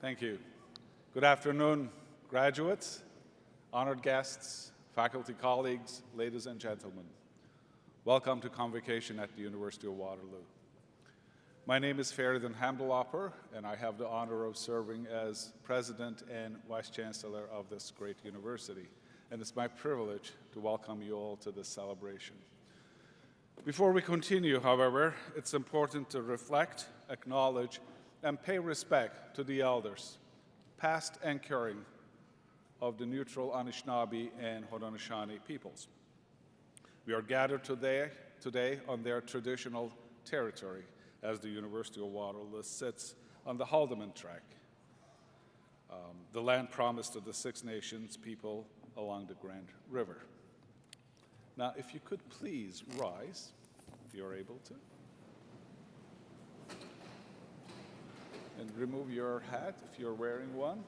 Thank you. Good afternoon, graduates, honored guests, faculty colleagues, ladies and gentlemen. Welcome to Convocation at the University of Waterloo. My name is Feridun Hamdulapur, and I have the honor of serving as President and Vice Chancellor of this great university. And it's my privilege to welcome you all to this celebration. Before we continue, however, it's important to reflect, acknowledge, and pay respect to the elders, past and current, of the neutral Anishinaabe and Haudenosaunee peoples. We are gathered today on their traditional territory as the University of Waterloo sits on the Haldimand Tract, the land promised to the Six Nations people along the Grand River. Now, if you could please rise, if you're able to, and remove your hat if you're wearing one.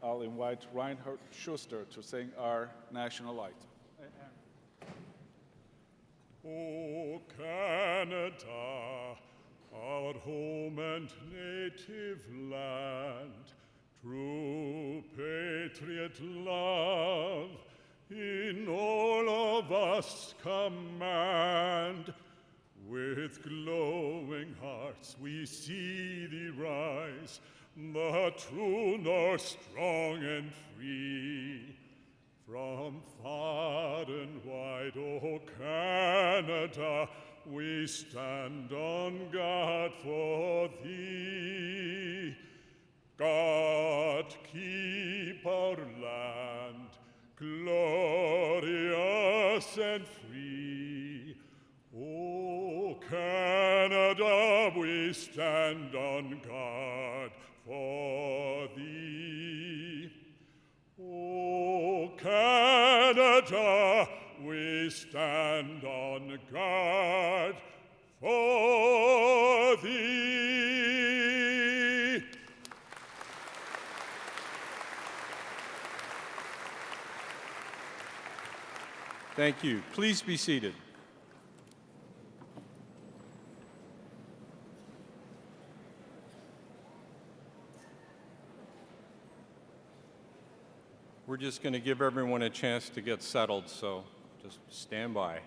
I'll invite Reinhard Schuster to sing our national anthem. O Canada, our home and native land, true patriot love in all of us command. With glowing hearts we see thee rise, the true North strong and free. From far and wide, O Canada, we stand on guard for thee. God keep our land glorious and free. O Canada, we stand on guard for thee. O Canada, we stand on guard for thee. Thank you. Please be seated. We're just going to give everyone a chance to get settled, so just stand by.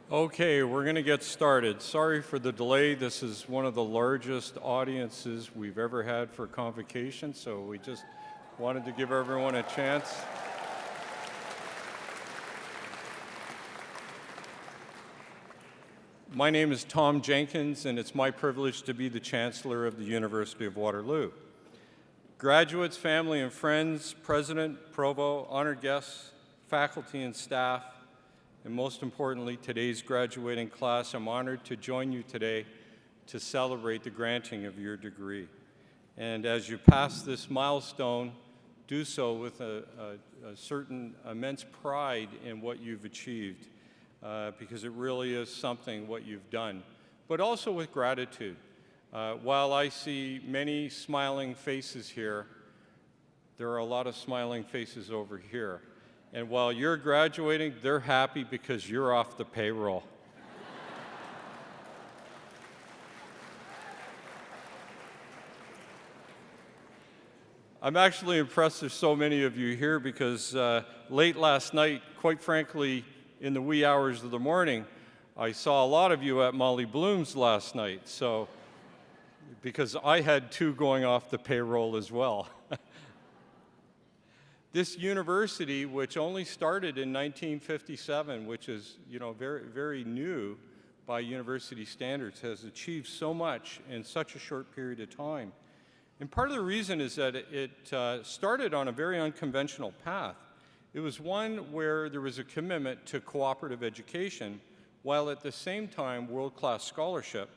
Okay, we're going to get started. Sorry for the delay. This is one of the largest audiences we've ever had for Convocation, so we just wanted to give everyone a chance. My name is Tom Jenkins, and it's my privilege to be the Chancellor of the University of Waterloo. Graduates, family and friends, President, Provost, honored guests, faculty and staff, and most importantly, today's graduating class, I'm honored to join you today to celebrate the granting of your degree. And as you pass this milestone, do so with a certain immense pride in what you've achieved, because it really is something what you've done, but also with gratitude. While I see many smiling faces here, there are a lot of smiling faces over here. And while you're graduating, they're happy because you're off the payroll. I'm actually impressed there's so many of you here because late last night, quite frankly, in the wee hours of the morning, I saw a lot of you at Molly Bloom's last night, so because I had two going off the payroll as well. This university, which only started in 1957, which is, very, very new by university standards, has achieved so much in such a short period of time. And part of the reason is that it started on a very unconventional path. It was one where there was a commitment to cooperative education, while at the same time world-class scholarship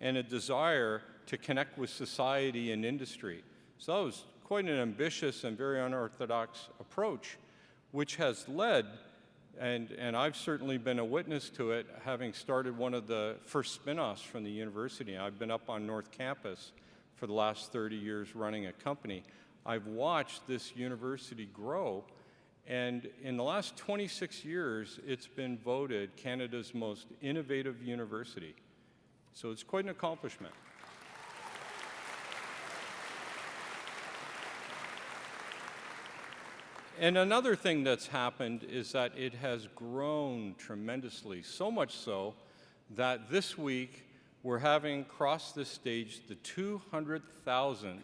and a desire to connect with society and industry. So that was quite an ambitious and very unorthodox approach, which has led, and I've certainly been a witness to it, having started one of the first spin-offs from the university. I've been up on North Campus for the last 30 years running a company. I've watched this university grow, and in the last 26 years, it's been voted Canada's most innovative university. So it's quite an accomplishment. And another thing that's happened is that it has grown tremendously, so much so that this week we're having crossed this stage the 200,000th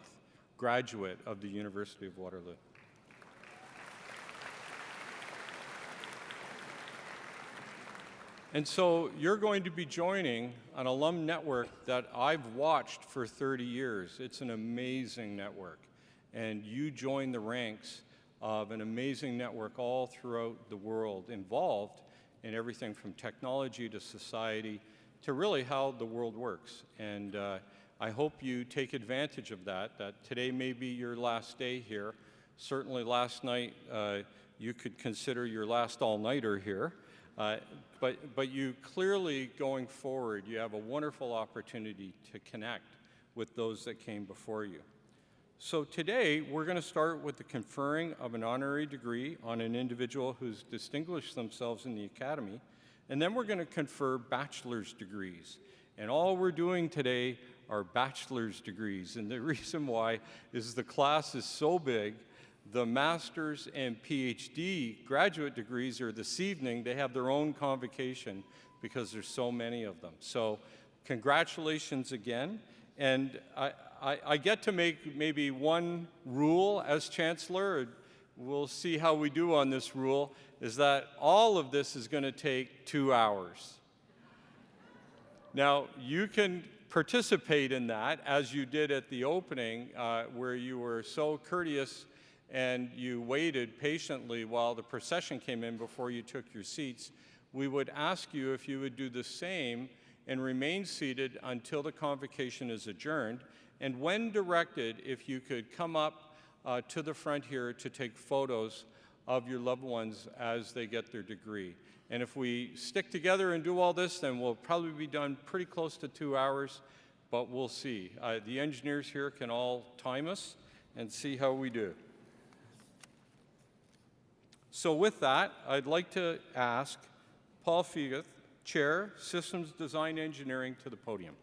graduate of the University of Waterloo. And so you're going to be joining an alum network that I've watched for 30 years. It's an amazing network. And you join the ranks of an amazing network all throughout the world, involved in everything from technology to society to really how the world works. And I hope you take advantage of that today may be your last day here. Certainly last night you could consider your last all-nighter here. But you clearly, going forward, you have a wonderful opportunity to connect with those that came before you. So today, we're going to start with the conferring of an honorary degree on an individual who's distinguished themselves in the academy, and then we're going to confer bachelor's degrees. And all we're doing today are bachelor's degrees, and the reason why is the class is so big. The master's and PhD graduate degrees are this evening. They have their own convocation because there's so many of them. So congratulations again. And I get to make maybe one rule as Chancellor. We'll see how we do on this rule, is that all of this is going to take 2 hours. Now, you can participate in that as you did at the opening, where you were so courteous and you waited patiently while the procession came in before you took your seats. We would ask you if you would do the same and remain seated until the convocation is adjourned. And when directed, if you could come up to the front here to take photos of your loved ones as they get their degree. And if we stick together and do all this, then we'll probably be done pretty close to 2 hours, but we'll see. The engineers here can all time us and see how we do. So with that, I'd like to ask Paul Feguth, Chair, Systems Design Engineering, to the podium.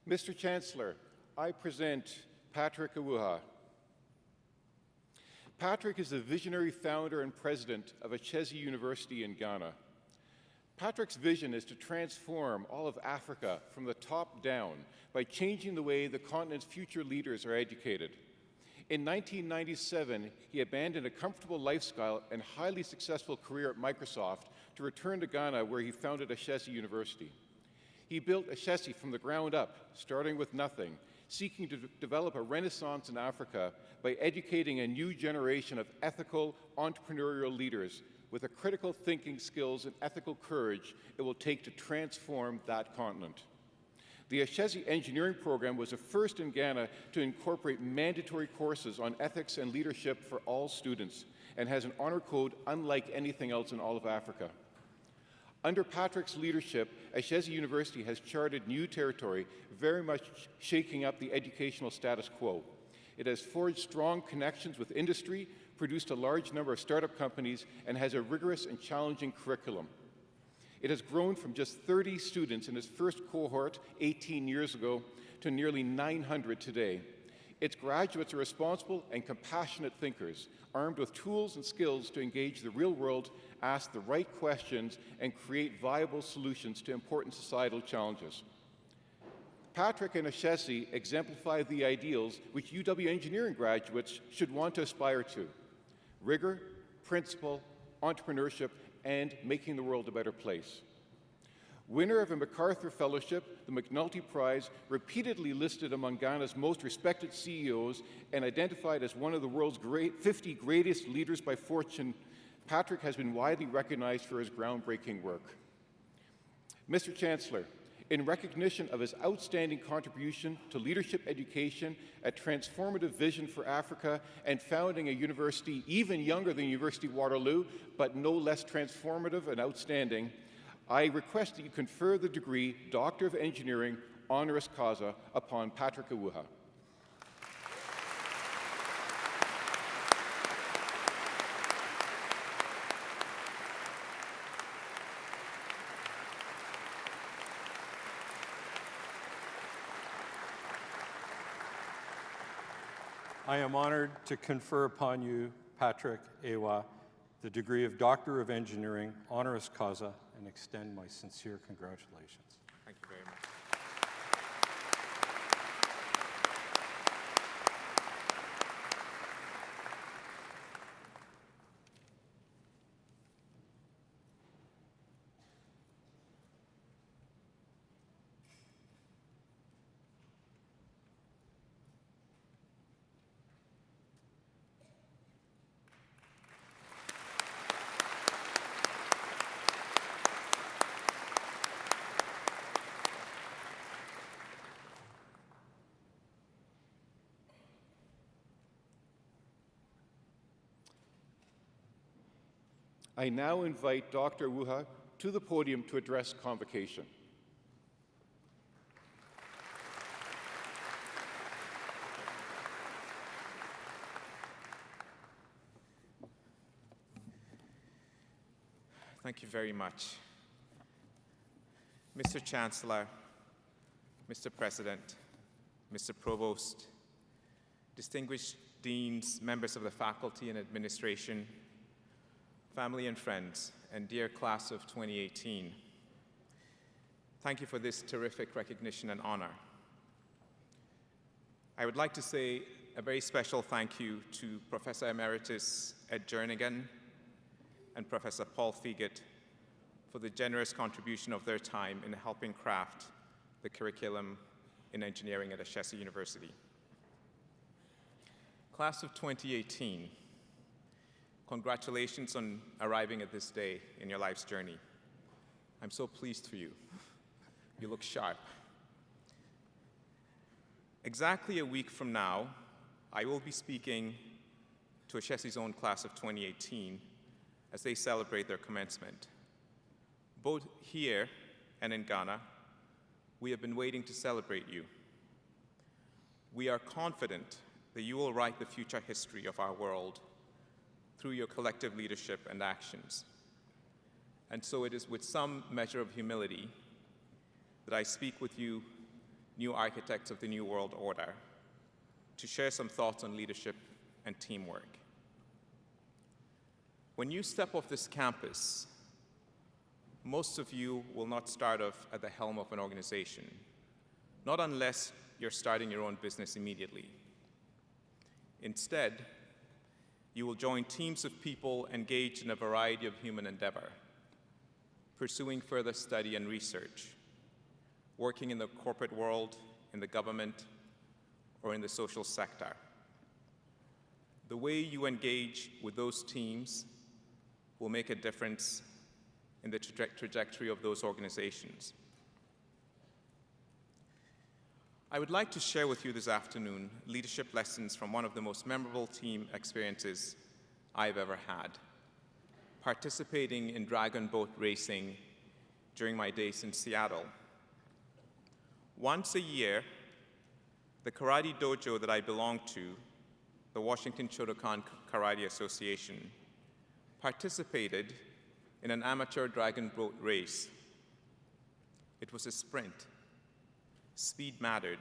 Mr. Chancellor, I present Patrick Awuha. Patrick is the visionary founder and president of Ashesi University in Ghana. Patrick's vision is to transform all of Africa from the top down by changing the way the continent's future leaders are educated. In 1997, he abandoned a comfortable lifestyle and highly successful career at Microsoft to return to Ghana, where he founded Ashesi University. He built Ashesi from the ground up, starting with nothing, seeking to develop a renaissance in Africa by educating a new generation of ethical, entrepreneurial leaders with the critical thinking skills and ethical courage it will take to transform that continent. The Ashesi Engineering Program was the first in Ghana to incorporate mandatory courses on ethics and leadership for all students and has an honor code unlike anything else in all of Africa. Under Patrick's leadership, Ashesi University has charted new territory, very much shaking up the educational status quo. It has forged strong connections with industry, produced a large number of startup companies, and has a rigorous and challenging curriculum. It has grown from just 30 students in its first cohort 18 years ago to nearly 900 today. Its graduates are responsible and compassionate thinkers, armed with tools and skills to engage the real world, ask the right questions, and create viable solutions to important societal challenges. Patrick and Ashesi exemplify the ideals which UW engineering graduates should want to aspire to: rigor, principle, entrepreneurship, and making the world a better place. Winner of a MacArthur Fellowship, the McNulty Prize, repeatedly listed among Ghana's most respected CEOs and identified as one of the world's 50 greatest leaders by Fortune, Patrick has been widely recognized for his groundbreaking work. Mr. Chancellor, in recognition of his outstanding contribution to leadership education, a transformative vision for Africa, and founding a university even younger than University of Waterloo, but no less transformative and outstanding, I request that you confer the degree Doctor of Engineering honoris causa upon Patrick Awuha. I am honored to confer upon you, Patrick Awuha, the degree of Doctor of Engineering honoris causa and extend my sincere congratulations. Thank you very much. I now invite Dr. Awuha to the podium to address Convocation. Thank you very much. Mr. Chancellor, Mr. President, Mr. Provost, distinguished deans, members of the faculty and administration, family and friends, and dear class of 2018, thank you for this terrific recognition and honor. I would like to say a very special thank you to Professor Emeritus Ed Jernigan and Professor Paul Figott for the generous contribution of their time in helping craft the curriculum in engineering at Ashesi University. Class of 2018, congratulations on arriving at this day in your life's journey. I'm so pleased for you. You look sharp. Exactly a week from now, I will be speaking to Ashesi's own class of 2018 as they celebrate their commencement. Both here and in Ghana, we have been waiting to celebrate you. We are confident that you will write the future history of our world through your collective leadership and actions. And so it is with some measure of humility that I speak with you new architects of the New World Order, to share some thoughts on leadership and teamwork. When you step off this campus, most of you will not start off at the helm of an organization, not unless you're starting your own business immediately. Instead, you will join teams of people engaged in a variety of human endeavor, pursuing further study and research, working in the corporate world, in the government, or in the social sector. The way you engage with those teams will make a difference in the trajectory of those organizations. I would like to share with you this afternoon leadership lessons from one of the most memorable team experiences I've ever had, participating in dragon boat racing during my days in Seattle. Once a year, the karate dojo that I belonged to, the Washington Shotokan Karate Association, participated in an amateur dragon boat race. It was a sprint. Speed mattered,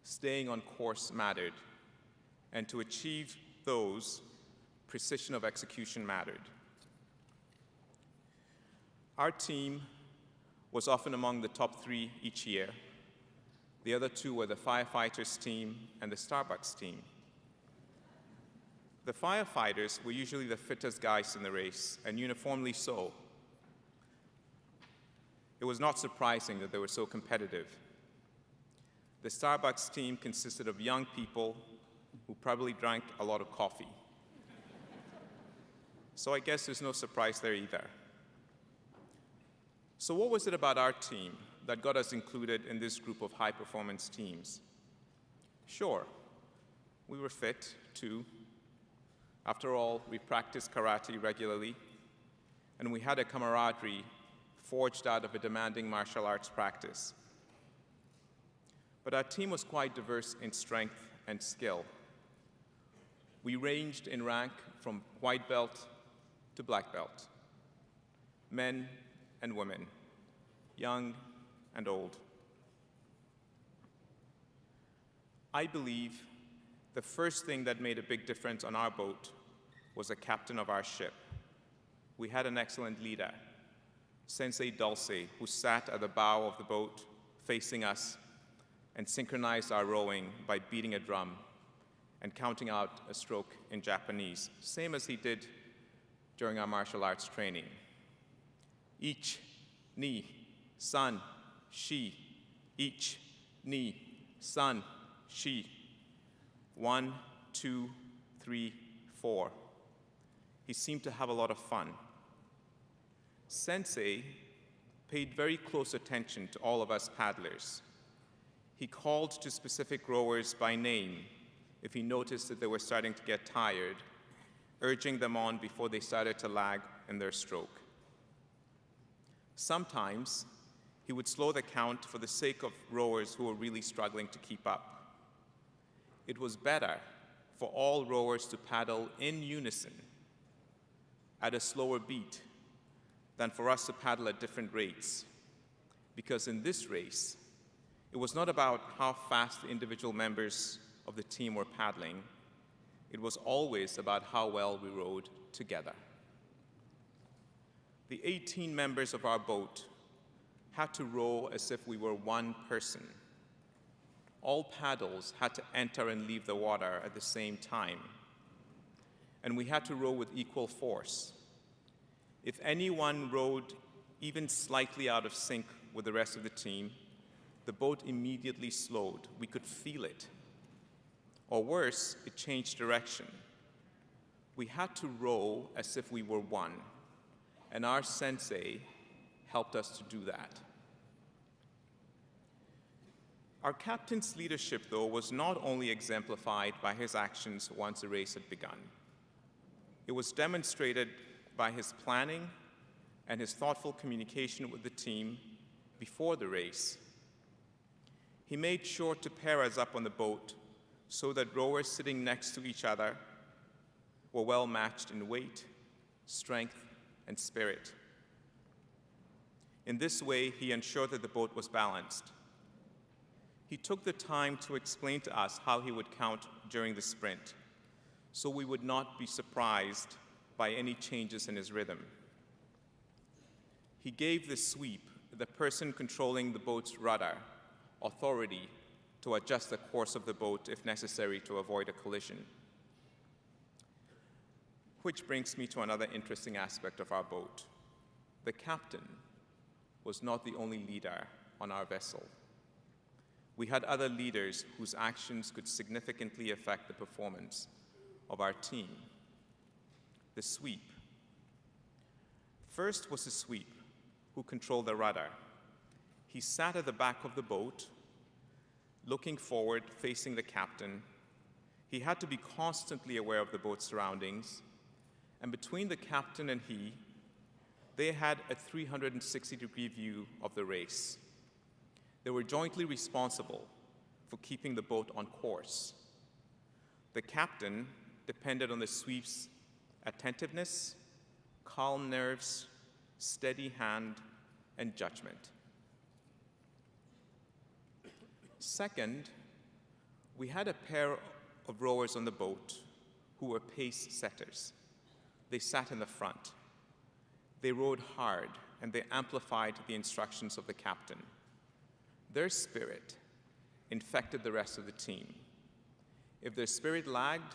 staying on course mattered, and to achieve those, precision of execution mattered. Our team was often among the top 3 each year. The other 2 were the firefighters team and the Starbucks team. The firefighters were usually the fittest guys in the race, and uniformly so. It was not surprising that they were so competitive. The Starbucks team consisted of young people who probably drank a lot of coffee. So I guess there's no surprise there either. So what was it about our team that got us included in this group of high-performance teams? Sure, we were fit, too. After all, we practiced karate regularly, and we had a camaraderie forged out of a demanding martial arts practice. But our team was quite diverse in strength and skill. We ranged in rank from white belt to black belt, men and women, young and old. I believe the first thing that made a big difference on our boat was the captain of our ship. We had an excellent leader, Sensei Dulce, who sat at the bow of the boat facing us and synchronized our rowing by beating a drum and counting out a stroke in Japanese, same as he did during our martial arts training. Ich, ni, san, shi. Ich, ni, san, shi. 1, 2, 3, 4. He seemed to have a lot of fun. Sensei paid very close attention to all of us paddlers. He called to specific rowers by name if he noticed that they were starting to get tired, urging them on before they started to lag in their stroke. Sometimes, he would slow the count for the sake of rowers who were really struggling to keep up. It was better for all rowers to paddle in unison at a slower beat than for us to paddle at different rates, because in this race, it was not about how fast the individual members of the team were paddling. It was always about how well we rowed together. The 18 members of our boat had to row as if we were one person. All paddles had to enter and leave the water at the same time, and we had to row with equal force. If anyone rowed even slightly out of sync with the rest of the team, the boat immediately slowed. We could feel it. Or worse, it changed direction. We had to row as if we were one, and our sensei helped us to do that. Our captain's leadership, though, was not only exemplified by his actions once the race had begun. It was demonstrated by his planning and his thoughtful communication with the team before the race. He made sure to pair us up on the boat so that rowers sitting next to each other were well matched in weight, strength, and spirit. In this way, he ensured that the boat was balanced. he took the time to explain to us how he would count during the sprint, so we would not be surprised by any changes in his rhythm. He gave the sweep, the person controlling the boat's rudder, authority to adjust the course of the boat if necessary to avoid a collision. Which brings me to another interesting aspect of our boat. The captain was not the only leader on our vessel. We had other leaders whose actions could significantly affect the performance of our team. The sweep. First was the sweep, who controlled the rudder. He sat at the back of the boat, looking forward, facing the captain. He had to be constantly aware of the boat's surroundings, and between the captain and he, they had a 360-degree view of the race. They were jointly responsible for keeping the boat on course. The captain depended on the sweep's attentiveness, calm nerves, steady hand, and judgment. Second, we had a pair of rowers on the boat who were pace setters. They sat in the front. They rowed hard, and they amplified the instructions of the captain. Their spirit infected the rest of the team. If their spirit lagged,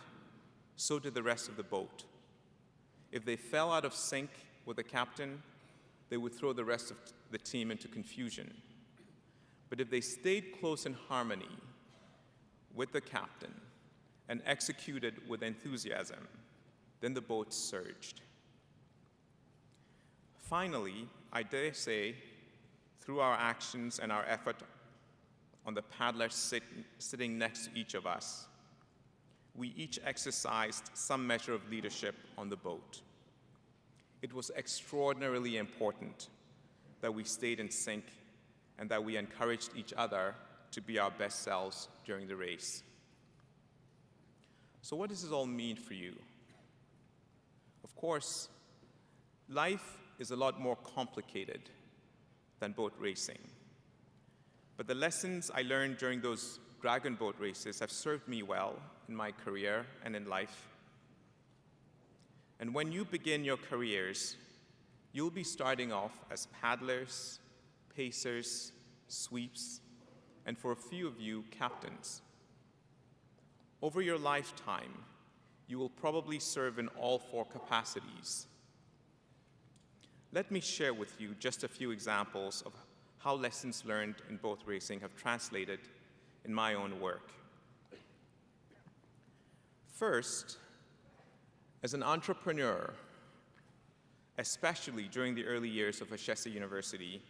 so did the rest of the boat. If they fell out of sync with the captain, they would throw the rest of the team into confusion. But if they stayed close in harmony with the captain and executed with enthusiasm, then the boat surged. Finally, I dare say, through our actions and our effort on the paddler sitting next to each of us, we each exercised some measure of leadership on the boat. It was extraordinarily important that we stayed in sync and that we encouraged each other to be our best selves during the race. So what does this all mean for you? Of course, life is a lot more complicated than boat racing. But the lessons I learned during those dragon boat races have served me well in my career and in life. And when you begin your careers, you'll be starting off as paddlers, pacers, sweeps, and for a few of you, captains. Over your lifetime, you will probably serve in all four capacities. Let me share with you just a few examples of how lessons learned in boat racing have translated in my own work. First, as an entrepreneur, especially during the early years of Ashesi University,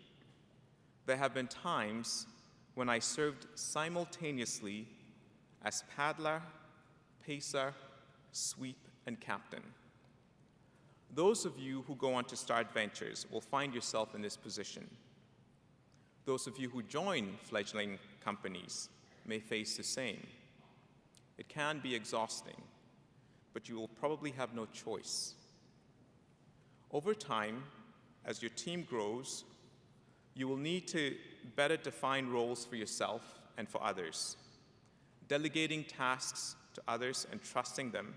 there have been times when I served simultaneously as paddler, pacer, sweep, and captain. Those of you who go on to start ventures will find yourself in this position. Those of you who join fledgling companies may face the same. It can be exhausting, but you will probably have no choice. Over time, as your team grows, you will need to better define roles for yourself and for others. Delegating tasks to others and trusting them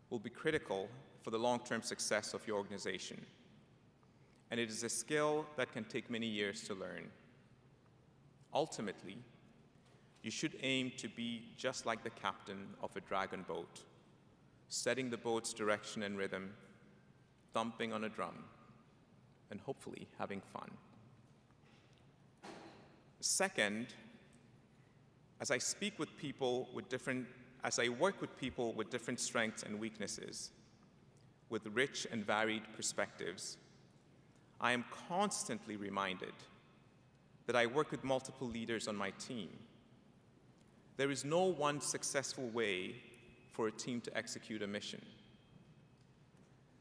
will be critical for the long-term success of your organization. And it is a skill that can take many years to learn. Ultimately, you should aim to be just like the captain of a dragon boat, setting the boat's direction and rhythm, thumping on a drum, and hopefully having fun. Second, as I work with people with different strengths and weaknesses, with rich and varied perspectives, I am constantly reminded that I work with multiple leaders on my team. There is no one successful way for a team to execute a mission.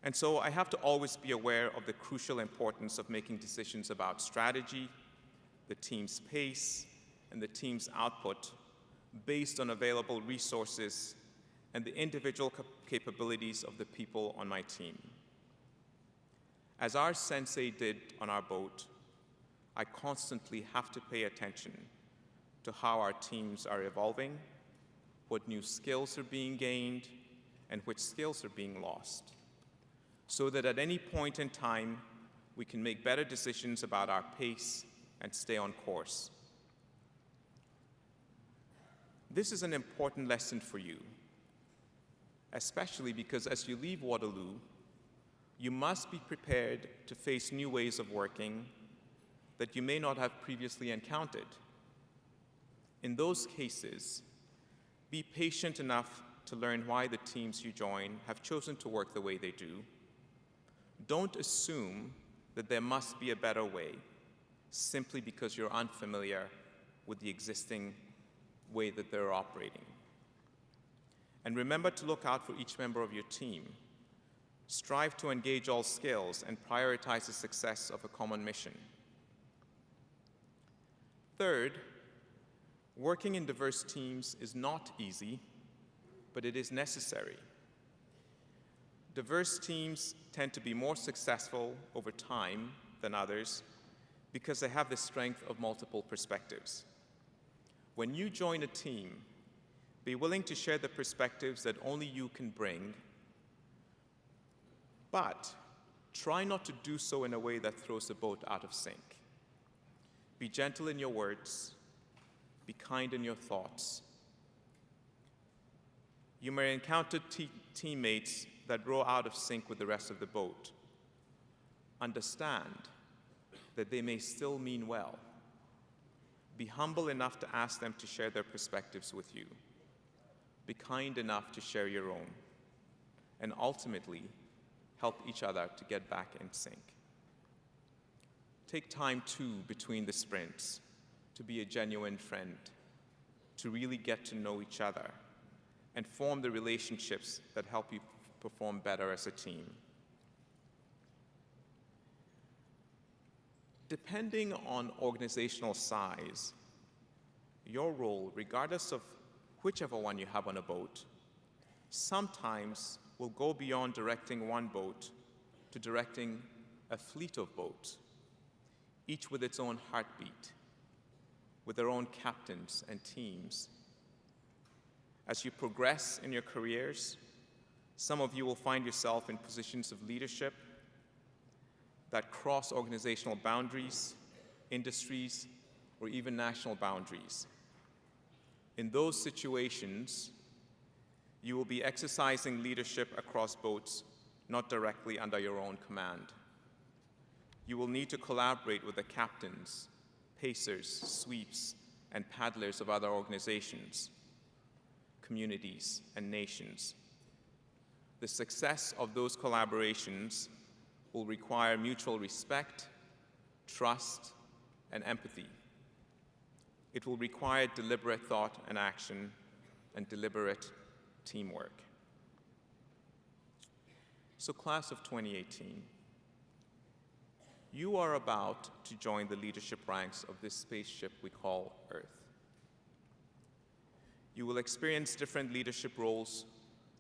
And so I have to always be aware of the crucial importance of making decisions about strategy, the team's pace, and the team's output based on available resources and the individual capabilities of the people on my team. As our sensei did on our boat, I constantly have to pay attention to how our teams are evolving, what new skills are being gained, and which skills are being lost, so that at any point in time, we can make better decisions about our pace and stay on course. This is an important lesson for you, especially because as you leave Waterloo, you must be prepared to face new ways of working that you may not have previously encountered. In those cases, be patient enough to learn why the teams you join have chosen to work the way they do. Don't assume that there must be a better way simply because you're unfamiliar with the existing way that they're operating. And remember to look out for each member of your team. Strive to engage all skills and prioritize the success of a common mission. Third, working in diverse teams is not easy, but it is necessary. Diverse teams tend to be more successful over time than others because they have the strength of multiple perspectives. When you join a team, be willing to share the perspectives that only you can bring, but try not to do so in a way that throws the boat out of sync. Be gentle in your words, be kind in your thoughts. You may encounter teammates that row out of sync with the rest of the boat. Understand that they may still mean well. Be humble enough to ask them to share their perspectives with you. Be kind enough to share your own. And ultimately, help each other to get back in sync. Take time, too, between the sprints to be a genuine friend, to really get to know each other, and form the relationships that help you perform better as a team. Depending on organizational size, your role, regardless of whichever one you have on a boat, sometimes will go beyond directing one boat to directing a fleet of boats, each with its own heartbeat, with their own captains and teams. As you progress in your careers, some of you will find yourself in positions of leadership that cross organizational boundaries, industries, or even national boundaries. In those situations, you will be exercising leadership across boats, not directly under your own command. You will need to collaborate with the captains, pacers, sweeps, and paddlers of other organizations, communities, and nations. The success of those collaborations will require mutual respect, trust, and empathy. It will require deliberate thought and action and deliberate teamwork. So, class of 2018, you are about to join the leadership ranks of this spaceship we call Earth. You will experience different leadership roles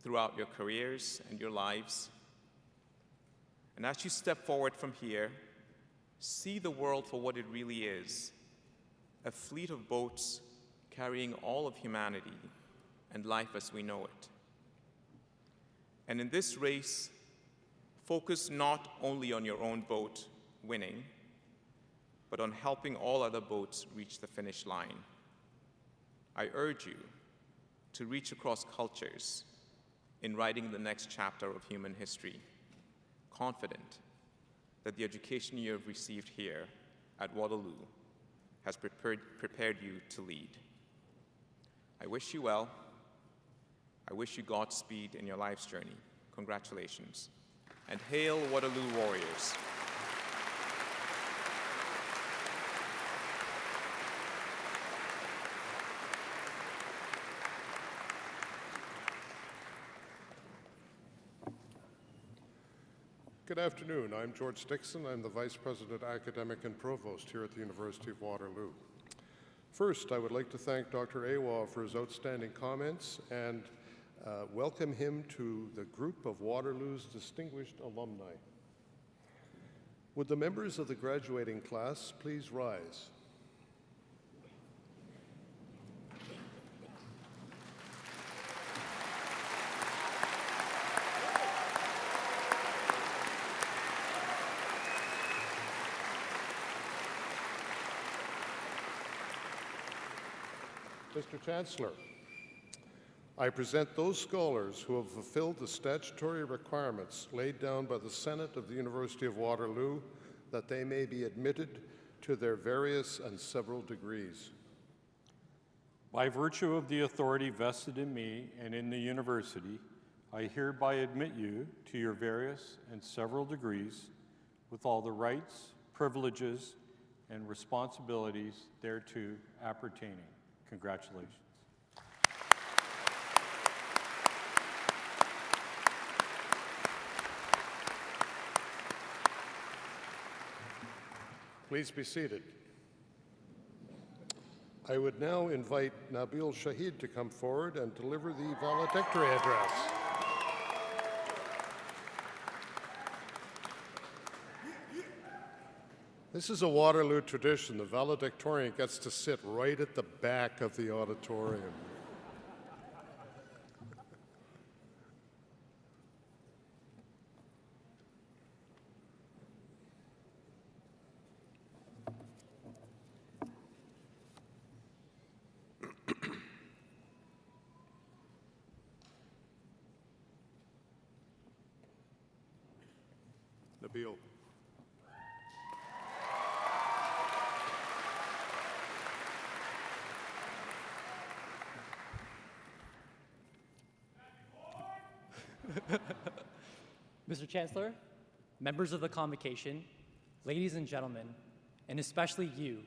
throughout your careers and your lives. And as you step forward from here, see the world for what it really is, a fleet of boats carrying all of humanity and life as we know it. And in this race, focus not only on your own boat winning, but on helping all other boats reach the finish line. I urge you to reach across cultures in writing the next chapter of human history, confident that the education you have received here at Waterloo has prepared you to lead. I wish you well. I wish you Godspeed in your life's journey. Congratulations. And hail Waterloo Warriors. Good afternoon. I'm George Dixon. I'm the Vice President Academic and Provost here at the University of Waterloo. First, I would like to thank Dr. Awa for his outstanding comments and welcome him to the group of Waterloo's distinguished alumni. Would the members of the graduating class please rise? Mr. Chancellor, I present those scholars who have fulfilled the statutory requirements laid down by the Senate of the University of Waterloo that they may be admitted to their various and several degrees. By virtue of the authority vested in me and in the university, I hereby admit you to your various and several degrees with all the rights, privileges, and responsibilities thereto appertaining. Congratulations. Please be seated. I would now invite Nabil Shahid to come forward and deliver the valedictory address. This is a Waterloo tradition. The valedictorian gets to sit right at the back of the auditorium. Nabil. Mr. Chancellor, members of the Convocation, ladies and gentlemen, and especially you,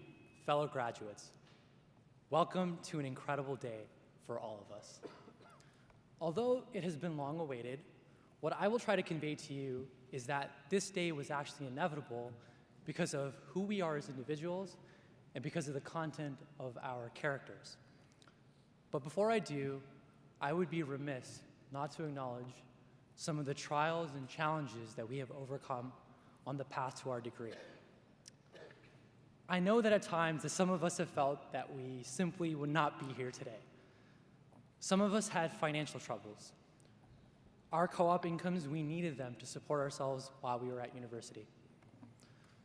fellow graduates, welcome to an incredible day for all of us. Although it has been long awaited, what I will try to convey to you is that this day was actually inevitable because of who we are as individuals and because of the content of our characters. But before I do, I would be remiss not to acknowledge some of the trials and challenges that we have overcome on the path to our degree. I know that at times that some of us have felt that we simply would not be here today. Some of us had financial troubles. Our co-op incomes, we needed them to support ourselves while we were at university.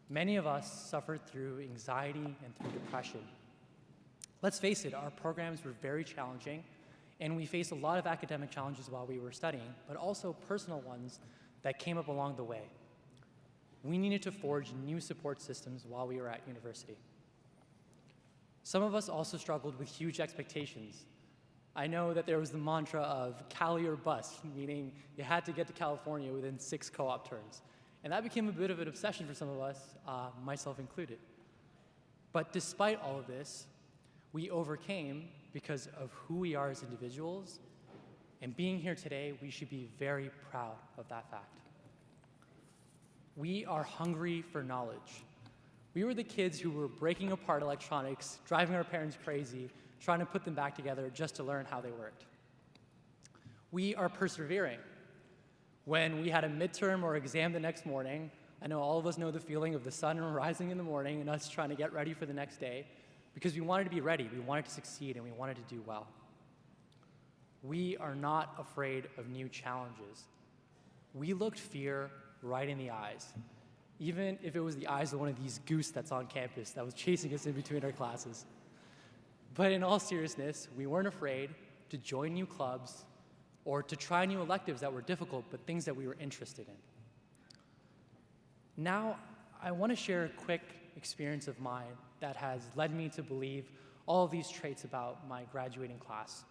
Many of us suffered through anxiety and through depression. Let's face it, our programs were very challenging, and we faced a lot of academic challenges while we were studying, but also personal ones that came up along the way. We needed to forge new support systems while we were at university. Some of us also struggled with huge expectations. I know that there was the mantra of Cali or bust, meaning you had to get to California within 6 co-op terms. And that became a bit of an obsession for some of us, myself included. But despite all of this, we overcame because of who we are as individuals, and being here today, we should be very proud of that fact. We are hungry for knowledge. We were the kids who were breaking apart electronics, driving our parents crazy, trying to put them back together just to learn how they worked. We are persevering. When we had a midterm or exam the next morning, I know all of us know the feeling of the sun rising in the morning and us trying to get ready for the next day, because we wanted to be ready, we wanted to succeed, and we wanted to do well. We are not afraid of new challenges. We looked fear right in the eyes, even if it was the eyes of one of these goose that's on campus that was chasing us in between our classes. But in all seriousness, we weren't afraid to join new clubs or to try new electives that were difficult, but things that we were interested in. Now, I want to share a quick experience of mine that has led me to believe all of these traits about my graduating class.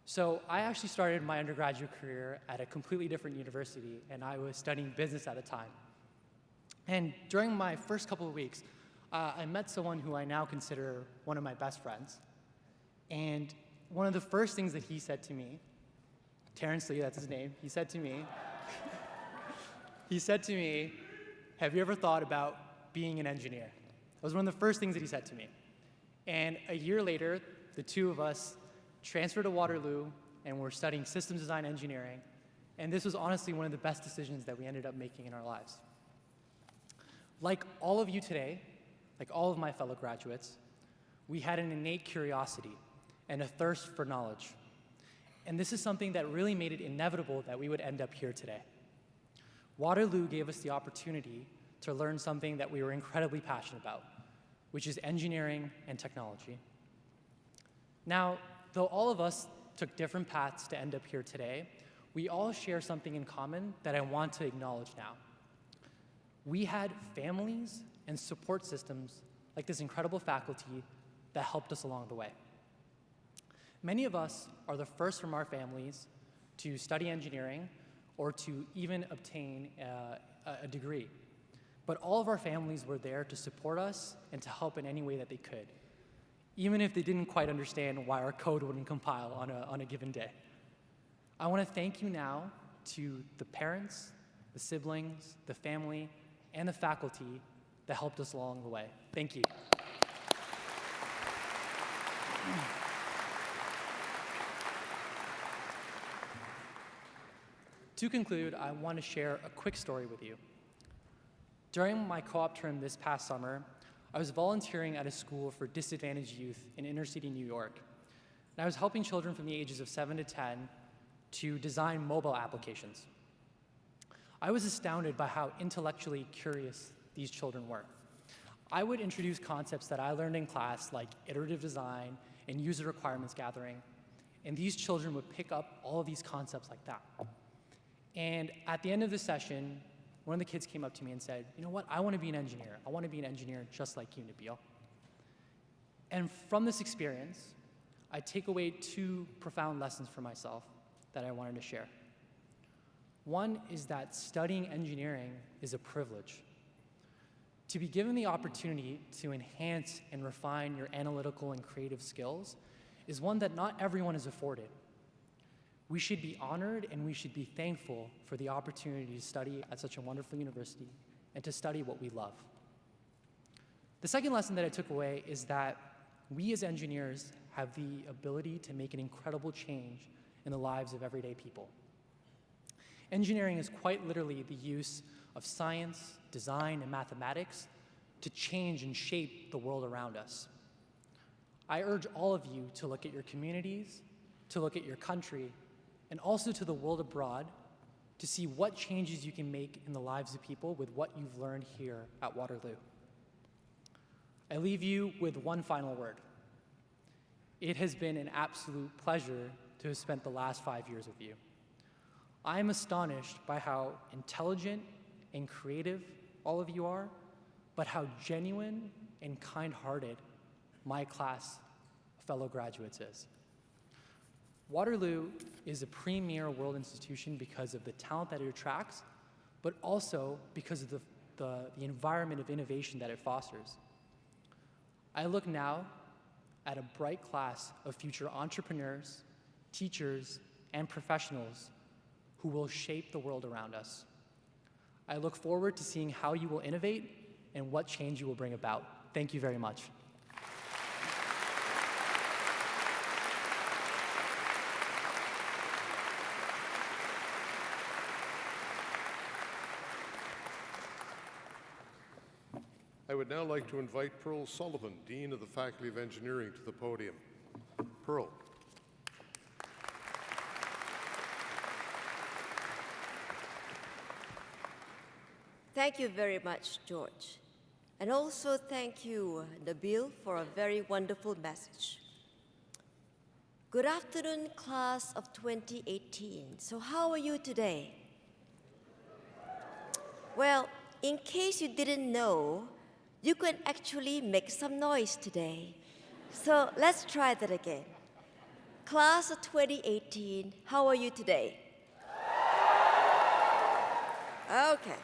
So I actually started my undergraduate career at a completely different university, and I was studying business at the time. And during my first couple of weeks, I met someone who I now consider one of my best friends. And one of the first things that he said to me, Terrence Lee, that's his name, he said to me, have you ever thought about being an engineer? That was one of the first things that he said to me. And a year later, the two of us transferred to Waterloo, and we're studying systems design engineering. And this was honestly one of the best decisions that we ended up making in our lives. Like all of you today, like all of my fellow graduates, we had an innate curiosity and a thirst for knowledge. And this is something that really made it inevitable that we would end up here today. Waterloo gave us the opportunity to learn something that we were incredibly passionate about, which is engineering and technology. Now, though all of us took different paths to end up here today, we all share something in common that I want to acknowledge now. We had families and support systems like this incredible faculty that helped us along the way. Many of us are the first from our families to study engineering or to even obtain a degree. But all of our families were there to support us and to help in any way that they could, even if they didn't quite understand why our code wouldn't compile on a given day. I want to thank you now to the parents, the siblings, the family, and the faculty that helped us along the way. Thank you. To conclude, I want to share a quick story with you. During my co-op term this past summer, I was volunteering at a school for disadvantaged youth in inner city New York. And I was helping children from the ages of 7 to 10 to design mobile applications. I was astounded by how intellectually curious these children were. I would introduce concepts that I learned in class, like iterative design and user requirements gathering, and these children would pick up all of these concepts like that. And at the end of the session, one of the kids came up to me and said, "You know what, I want to be an engineer. I want to be an engineer just like you, Nabil." And from this experience, I take away two profound lessons for myself that I wanted to share. One is that studying engineering is a privilege. To be given the opportunity to enhance and refine your analytical and creative skills is one that not everyone is afforded. We should be honored and we should be thankful for the opportunity to study at such a wonderful university and to study what we love. The second lesson that I took away is that we as engineers have the ability to make an incredible change in the lives of everyday people. Engineering is quite literally the use of science, design, and mathematics to change and shape the world around us. I urge all of you to look at your communities, to look at your country, and also to the world abroad to see what changes you can make in the lives of people with what you've learned here at Waterloo. I leave you with one final word. It has been an absolute pleasure to have spent the last 5 years with you. I am astonished by how intelligent and creative all of you are, but how genuine and kind-hearted my class of fellow graduates is. Waterloo is a premier world institution because of the talent that it attracts, but also because of the environment of innovation that it fosters. I look now at a bright class of future entrepreneurs, teachers, and professionals who will shape the world around us. I look forward to seeing how you will innovate and what change you will bring about. Thank you very much. I would now like to invite Pearl Sullivan, Dean of the Faculty of Engineering, to the podium. Pearl. Thank you very much, George. And also thank you, Nabil, for a very wonderful message. Good afternoon, class of 2018. So how are you today? Well, in case you didn't know, you can actually make some noise today. So let's try that again. Class of 2018, how are you today? Okay,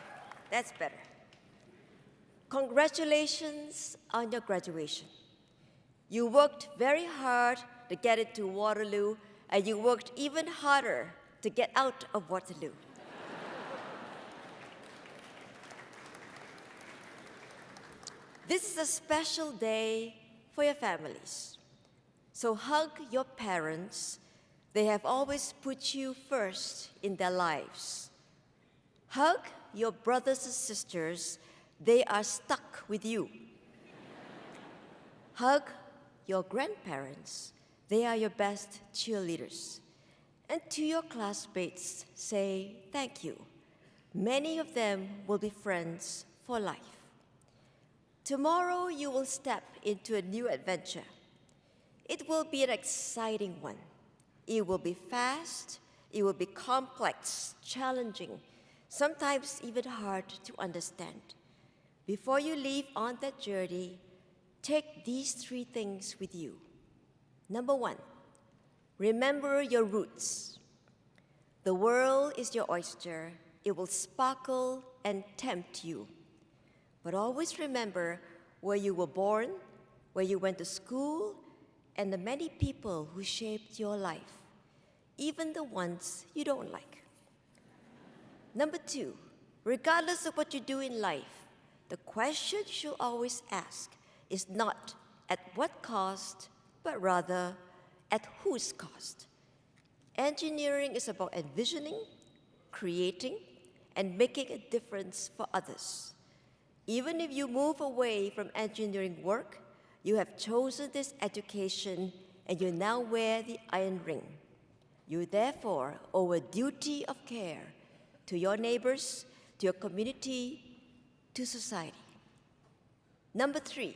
that's better. Congratulations on your graduation. You worked very hard to get into Waterloo, and you worked even harder to get out of Waterloo. This is a special day for your families. So hug your parents. They have always put you first in their lives. Hug your brothers and sisters. They are stuck with you. Hug your grandparents. They are your best cheerleaders. And to your classmates, say thank you. Many of them will be friends for life. Tomorrow, you will step into a new adventure. It will be an exciting one. It will be fast, it will be complex, challenging, sometimes even hard to understand. Before you leave on that journey, take these 3 things with you. Number 1, remember your roots. The world is your oyster. It will sparkle and tempt you. But always remember where you were born, where you went to school, and the many people who shaped your life, even the ones you don't like. Number 2, regardless of what you do in life, the question you should always ask is not at what cost, but rather at whose cost. Engineering is about envisioning, creating, and making a difference for others. Even if you move away from engineering work, you have chosen this education and you now wear the iron ring. You therefore owe a duty of care to your neighbors, to your community, to society. Number 3,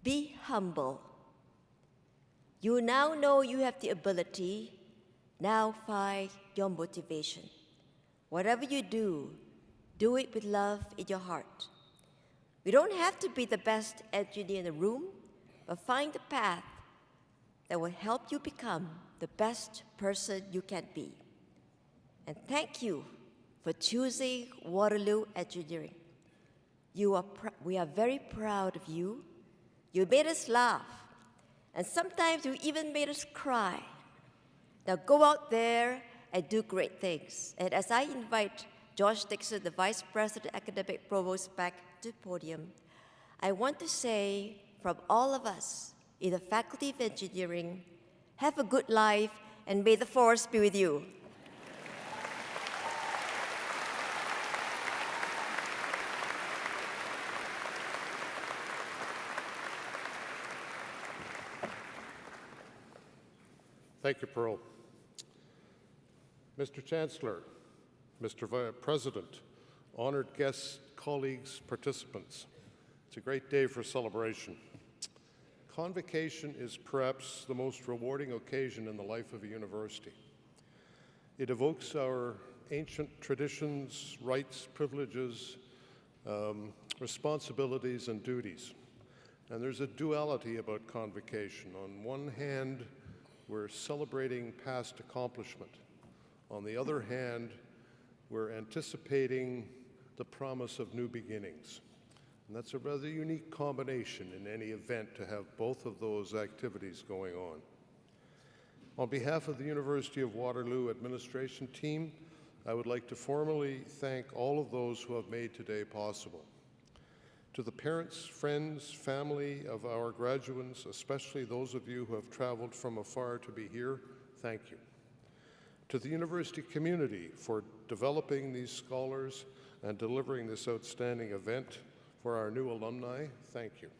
be humble. You now know you have the ability. Now find your motivation. Whatever you do it with love in your heart. You don't have to be the best engineer in the room, but find the path that will help you become the best person you can be. And thank you for choosing Waterloo Engineering. We are very proud of you. You made us laugh, and sometimes you even made us cry. Now go out there and do great things. And as I invite George Dixon, the Vice President Academic Provost, back to the podium, I want to say from all of us in the Faculty of Engineering, have a good life and may the force be with you. Thank you, Pearl. Mr. Chancellor, Mr. President, honored guests, colleagues, participants, it's a great day for celebration. Convocation is perhaps the most rewarding occasion in the life of a university. It evokes our ancient traditions, rights, privileges, responsibilities, and duties. And there's a duality about convocation. On one hand, we're celebrating past accomplishment. On the other hand, we're anticipating the promise of new beginnings. And that's a rather unique combination in any event to have both of those activities going on. On behalf of the University of Waterloo administration team, I would like to formally thank all of those who have made today possible. To the parents, friends, family of our graduates, especially those of you who have traveled from afar to be here, thank you. To the university community for developing these scholars and delivering this outstanding event for our new alumni, thank you.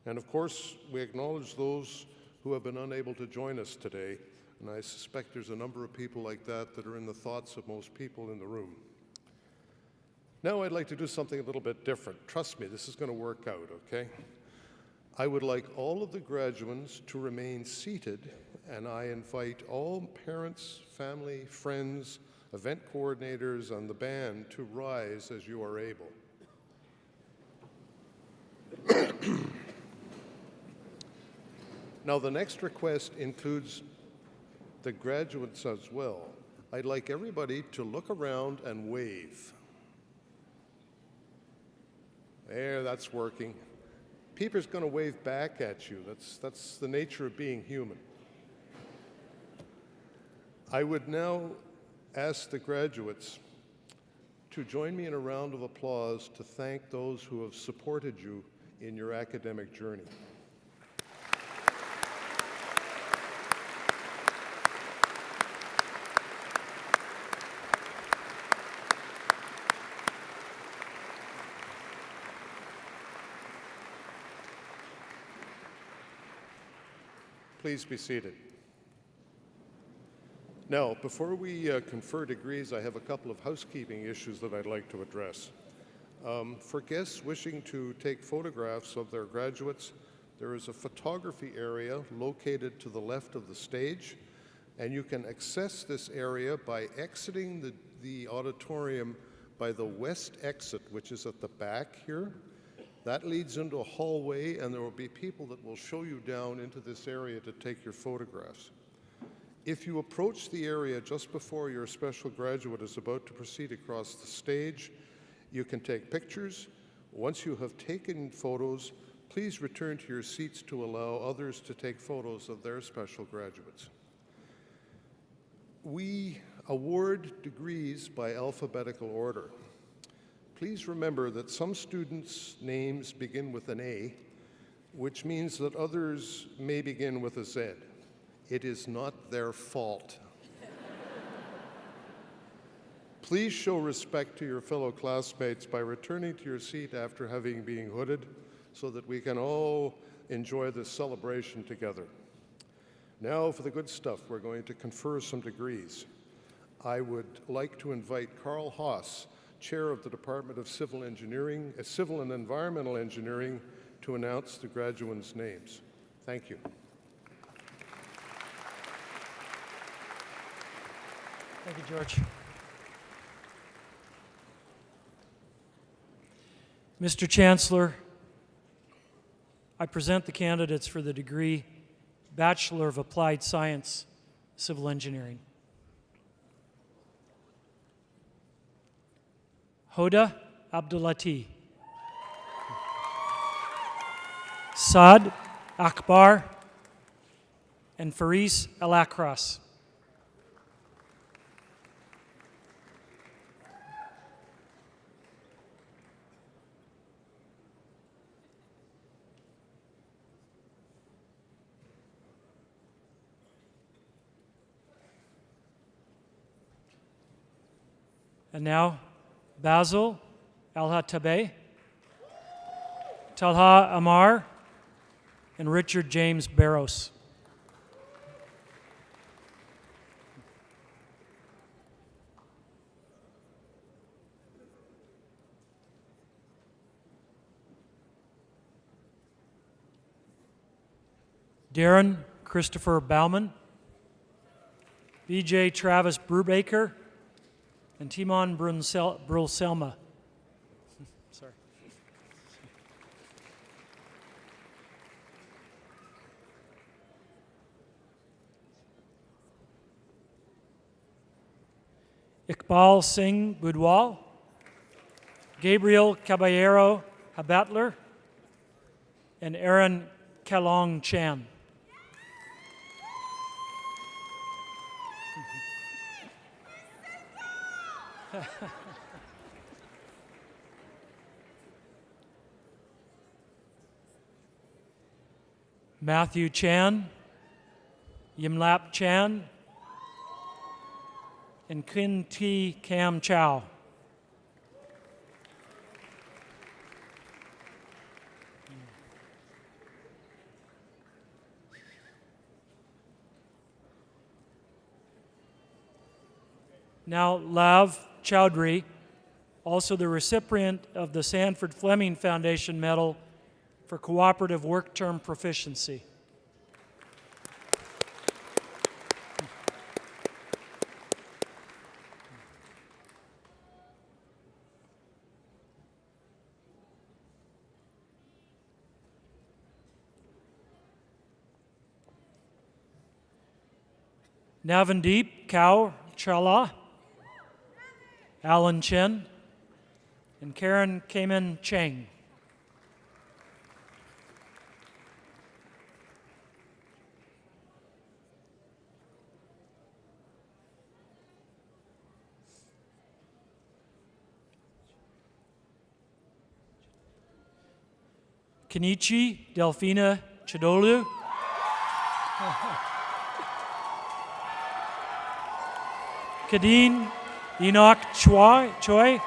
And of course, we acknowledge those who have been unable to join us today, and I suspect there's a number of people like that that are in the thoughts of most people in the room. Now I'd like to do something a little bit different. Trust me, this is going to work out, okay? I would like all of the graduates to remain seated, and I invite all parents, family, friends, event coordinators, and the band to rise as you are able. Now, the next request includes the graduates as well. I'd like everybody to look around and wave. There, that's working. Peter's going to wave back at you. That's the nature of being human. I would now ask the graduates to join me in a round of applause to thank those who have supported you in your academic journey. Please be seated. Now, before we confer degrees, I have a couple of housekeeping issues that I'd like to address. For guests wishing to take photographs of their graduates, there is a photography area located to the left of the stage, and you can access this area by exiting the auditorium by the west exit, which is at the back here. That leads into a hallway, and there will be people that will show you down into this area to take your photographs. If you approach the area just before your special graduate is about to proceed across the stage, you can take pictures. Once you have taken photos, please return to your seats to allow others to take photos of their special graduates. We award degrees by alphabetical order. Please remember that some students' names begin with an A, which means that others may begin with a Z. It is not their fault. Please show respect to your fellow classmates by returning to your seat after having been hooded so that we can all enjoy this celebration together. Now for the good stuff, we're going to confer some degrees. I would like to invite Carl Haas, Chair of the Department of Civil Engineering, Civil and Environmental Engineering, to announce the graduates' names. Thank you. Thank you, George. Mr. Chancellor, I present the candidates for the degree Bachelor of Applied Science, Civil Engineering. Hoda Abdulati. Saad Akbar and Faris Al-Akras. And now, Basil Al-Hatabeh, Talha Amar, and Richard James Barros. Darren Christopher Bauman, B.J. Travis Brubaker, and Timon Brul-Selma. Sorry. Iqbal Singh Budwal, Gabriel Caballero Habatler, and Aaron Kalong Chan. Matthew Chan, Yimlap Chan, and Kin T. Cam Chow. Now, Lav Chowdhury, also the recipient of the Sanford Fleming Foundation Medal for Cooperative Work Term Proficiency. Navandeep Kaur Chawla, Alan Chen, and Karen Kamen Cheng. Kenichi Delphina Chidolu, Kadeen Enoch Choi,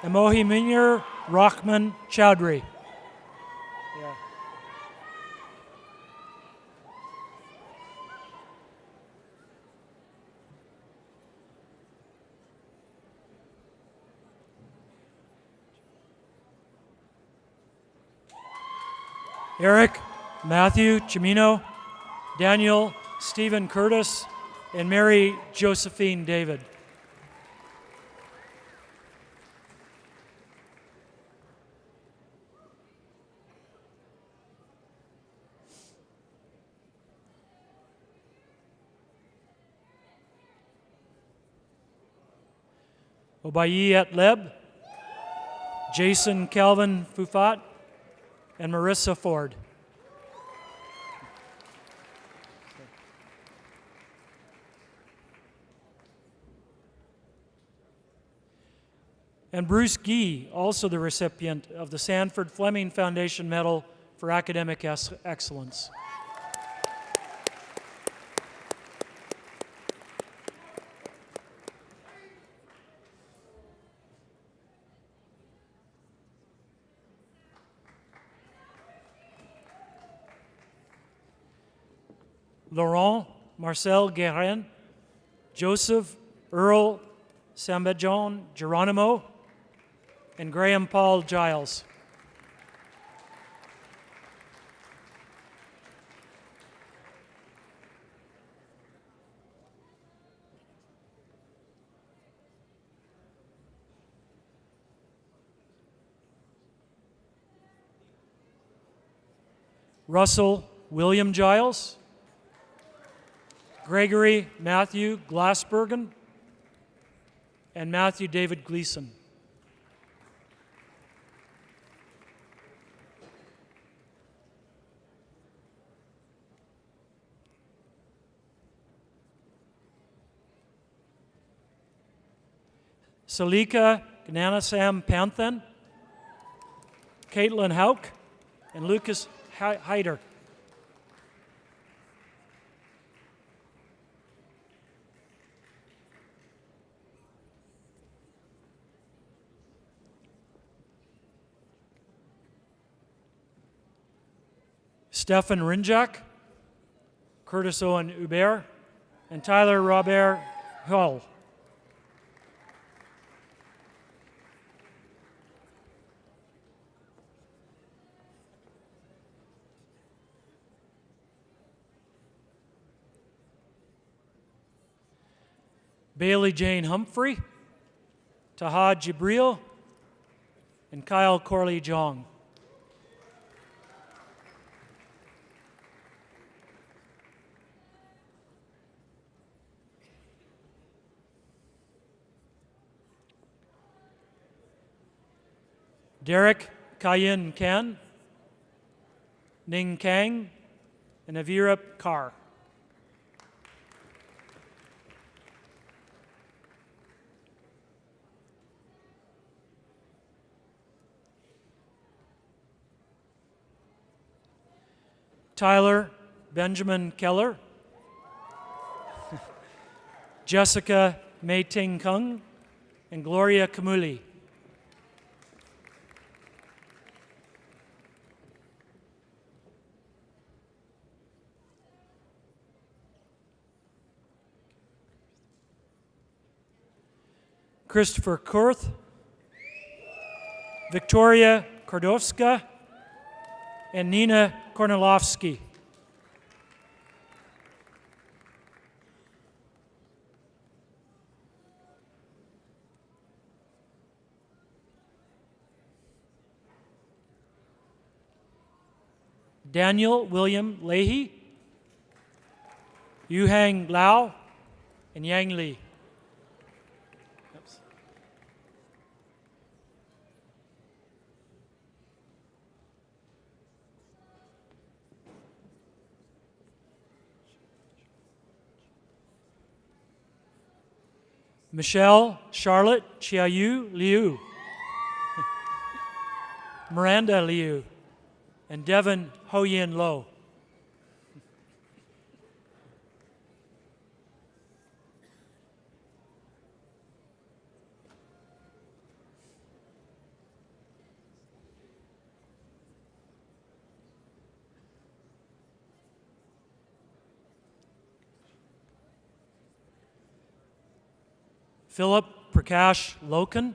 and Mohimir Rahman Chowdhury. Yeah. Eric Matthew Chimino, Daniel Stephen Curtis, and Mary Josephine David. Obayet Leb, Jason Calvin Fufat, and Marissa Ford. And Bruce Gee, also the recipient of the Sanford Fleming Foundation Medal for Academic Excellence. Laurent Marcel Guerin, Joseph Earl Sambajon Geronimo, and Graham Paul Giles. Russell William Giles, Gregory Matthew Glassbergen, and Matthew David Gleason. Salika Gnanasam Panthan, Caitlin Hauk, and Lucas Hyder. Stefan Rinjak, Curtis Owen Hubert, and Tyler Robert Hull. Bailey Jane Humphrey, Taha Jibril, and Kyle Corley Jong. Derek Kayin Ken, Ning Kang, and Avira Carr. Tyler Benjamin Keller, Jessica Mei Ting Kung, and Gloria Kamuli. Christopher Kurth, Victoria Kordowska, and Nina Kornilowski. Daniel William Leahy, Yuhang Lau, and Yang Li. Michelle Charlotte Chiayu Liu, Miranda Liu, and Devin Ho-Yin Lo. Philip Prakash Loken,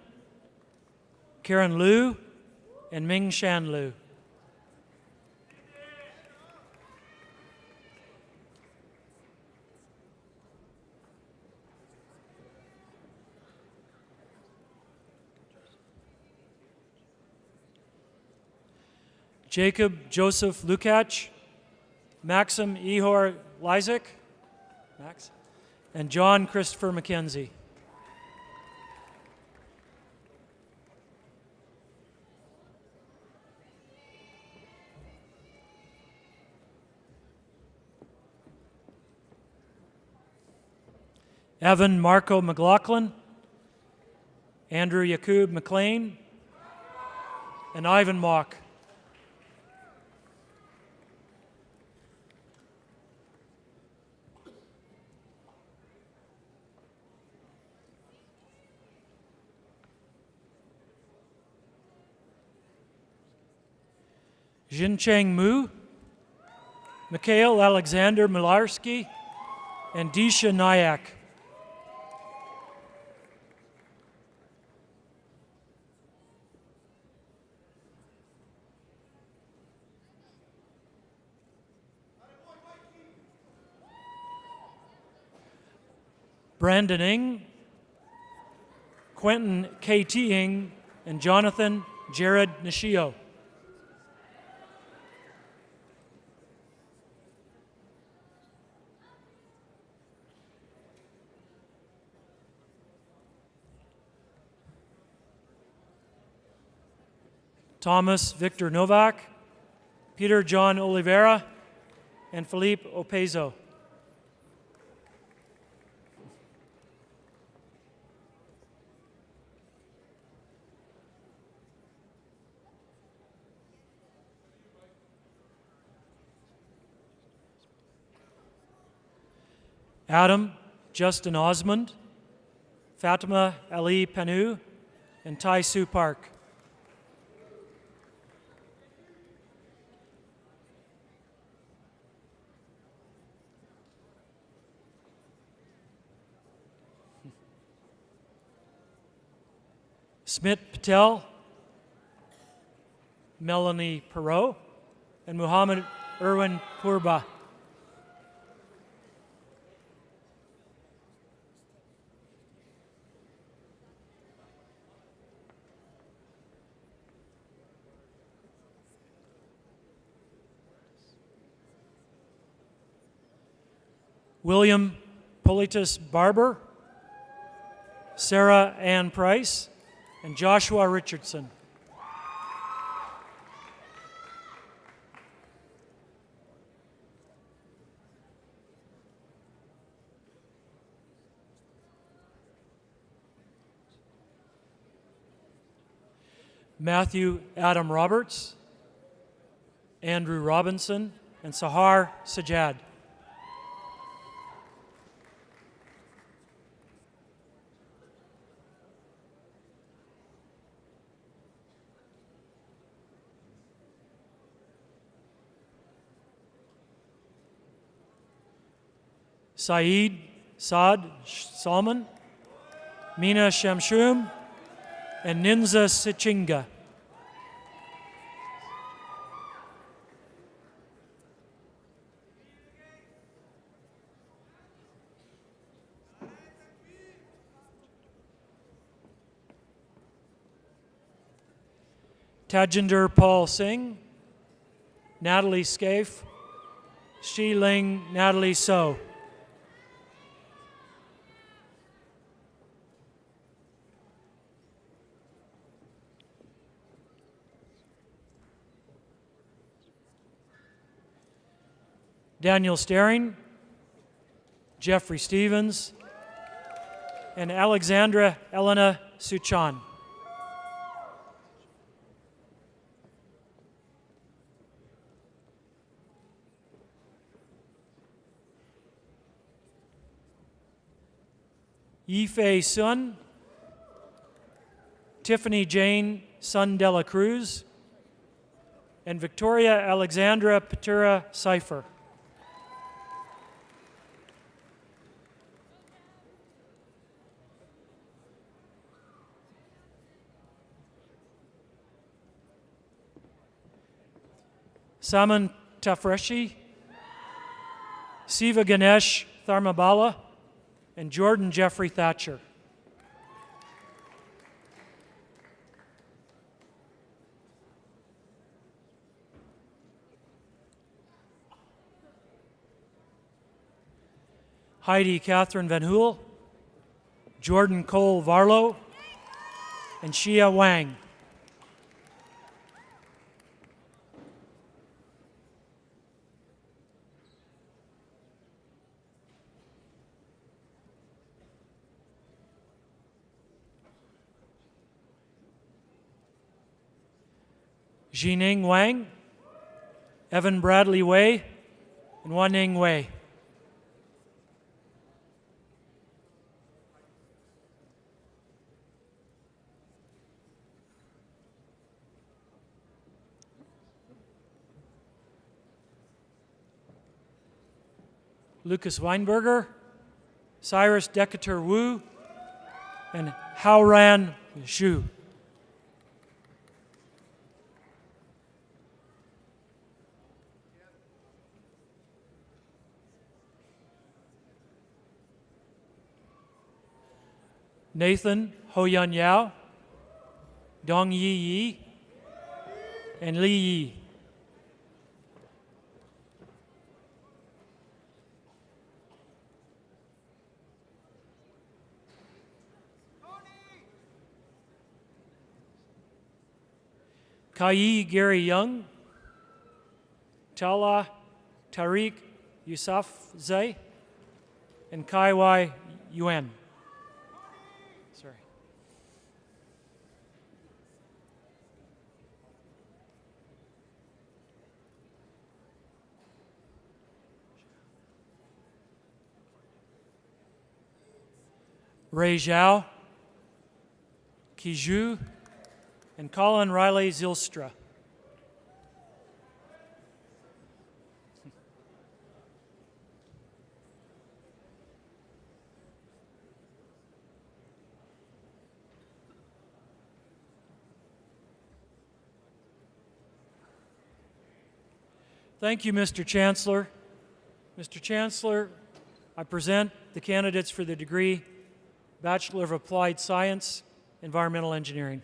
Karen Liu, and Ming Shan Liu. Jacob Joseph Lukács, Maxim Ihor Lysak, Max, and John Christopher McKenzie. Evan Marco McLaughlin, Andrew Yakub McLean, and Ivan Mock. Jincheng Mu, Mikhail Alexander Milarski, and Disha Nayak. Brandon Ng, Quentin K.T. Ng, and Jonathan Jared Nishio. Thomas Victor Novak, Peter John Oliveira, and Felipe Opezo. Adam Justin Osmond, Fatima Ali Panu, and Tai Sue Park. Smit Patel, Melanie Perot, and Muhammad Irwin Purba. William Politis Barber, Sarah Ann Price, and Joshua Richardson. Matthew Adam Roberts, Andrew Robinson, and Sahar Sajad. Saeed Saad Salman, Mina Shamshum, and Ninza Sichinga. Tajinder Paul Singh, Natalie Scaife, Shi Ling Natalie So. Daniel Staring, Jeffrey Stevens, and Alexandra Elena Suchan. Yifei Sun, Tiffany Jane Sun Dela Cruz, and Victoria Alexandra Patura Cipher. Saman Tafreshi, Siva Ganesh Tharmabala, and Jordan Jeffrey Thatcher. Heidi Catherine Van Hool, Jordan Cole Varlow, and Shia Wang. Jining Wang, Evan Bradley Wei, and Wanning Wei. Lucas Weinberger, Cyrus Decatur Wu, and Haoran Xu. Nathan Hoyan Yao, Dong Yi Yi, and Li Yi. Kai Gary Young, Tala Tariq Yousafzai, and Kai Y Yuan. Sorry. Ray Zhao, Kiju, and Colin Riley Zilstra. Thank you, Mr. Chancellor. Mr. Chancellor, I present the candidates for the degree Bachelor of Applied Science, Environmental Engineering.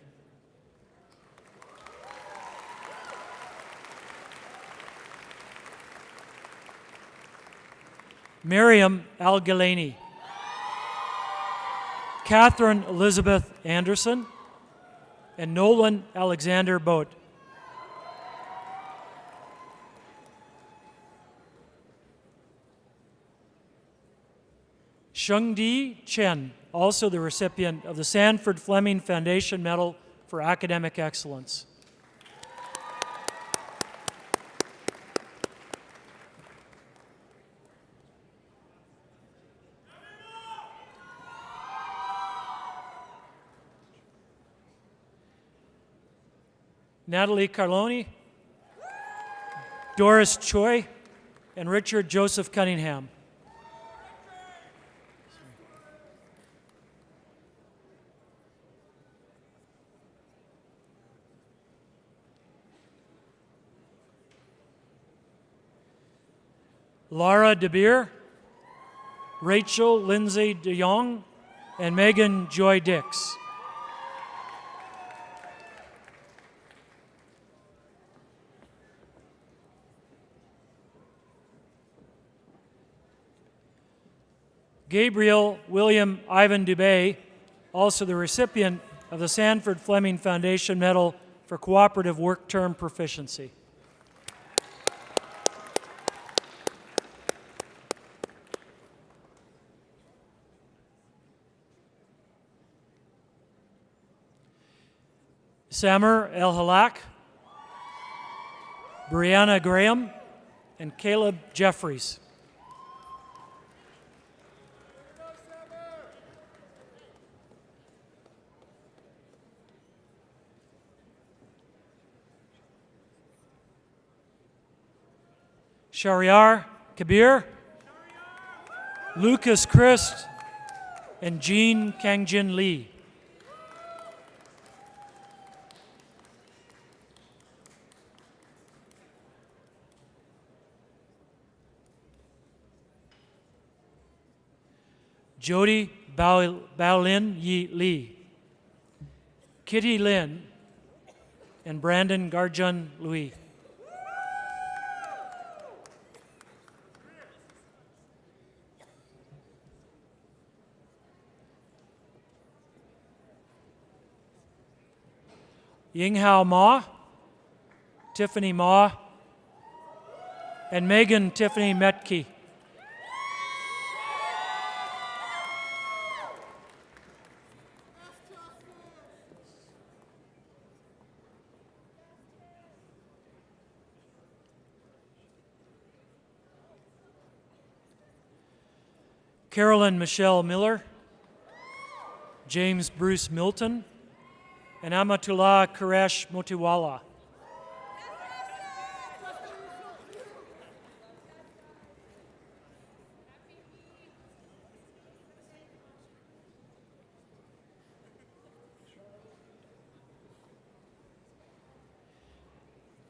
Miriam Al-Gilani, Catherine Elizabeth Anderson, and Nolan Alexander Boat. Shengdi Chen, also the recipient of the Sanford Fleming Foundation Medal for Academic Excellence. Natalie Carloni, Doris Choi, and Richard Joseph Cunningham. Laura DeBeer, Rachel Lindsay DeYoung, and Megan Joy Dix. Gabriel William Ivan Dubé, also the recipient of the Sanford Fleming Foundation Medal for Cooperative Work Term Proficiency. Samer El-Halak, Brianna Graham, and Caleb Jeffries. Shariar Kabir, Lucas Christ, and Jean Kangjin Lee. Jody Baolin Yi Lee, Kitty Lin, and Brandon Garjun Louis. Yinghao Ma, Tiffany Ma, and Megan Tiffany Metke. Carolyn Michelle Miller, James Bruce Milton, and Amatullah Quresh Motiwala.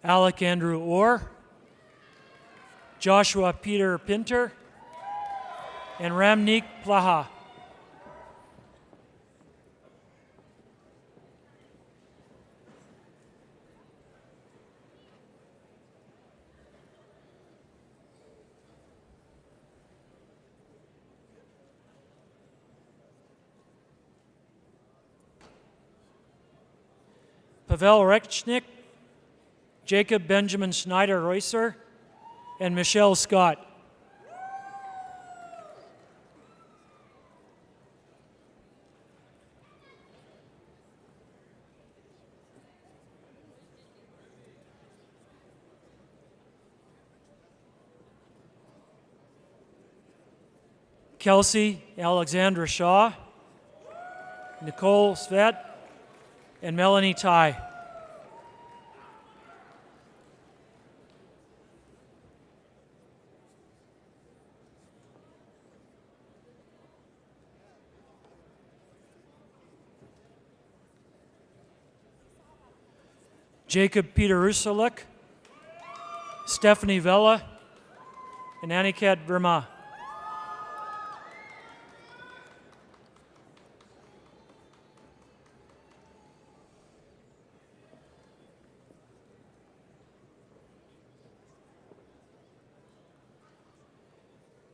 Alec Andrew Orr, Joshua Peter Pinter, and Ramneek Plaha. Pavel Rechnik, Jacob Benjamin Schneider-Reusser, and Michelle Scott. Kelsey Alexandra Shaw, Nicole Svet, and Melanie Tai. Jacob Peter Ursuluk, Stephanie Vella, and Aniket Verma.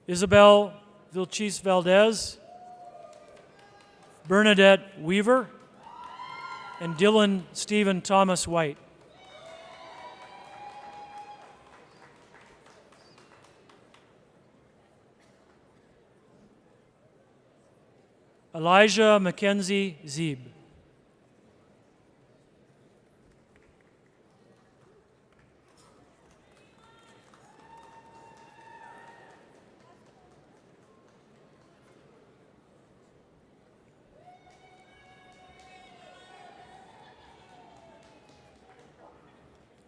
Isabel Vilchis Valdez, Bernadette Weaver, and Dylan Stephen Thomas White. Elijah Mackenzie Zeeb.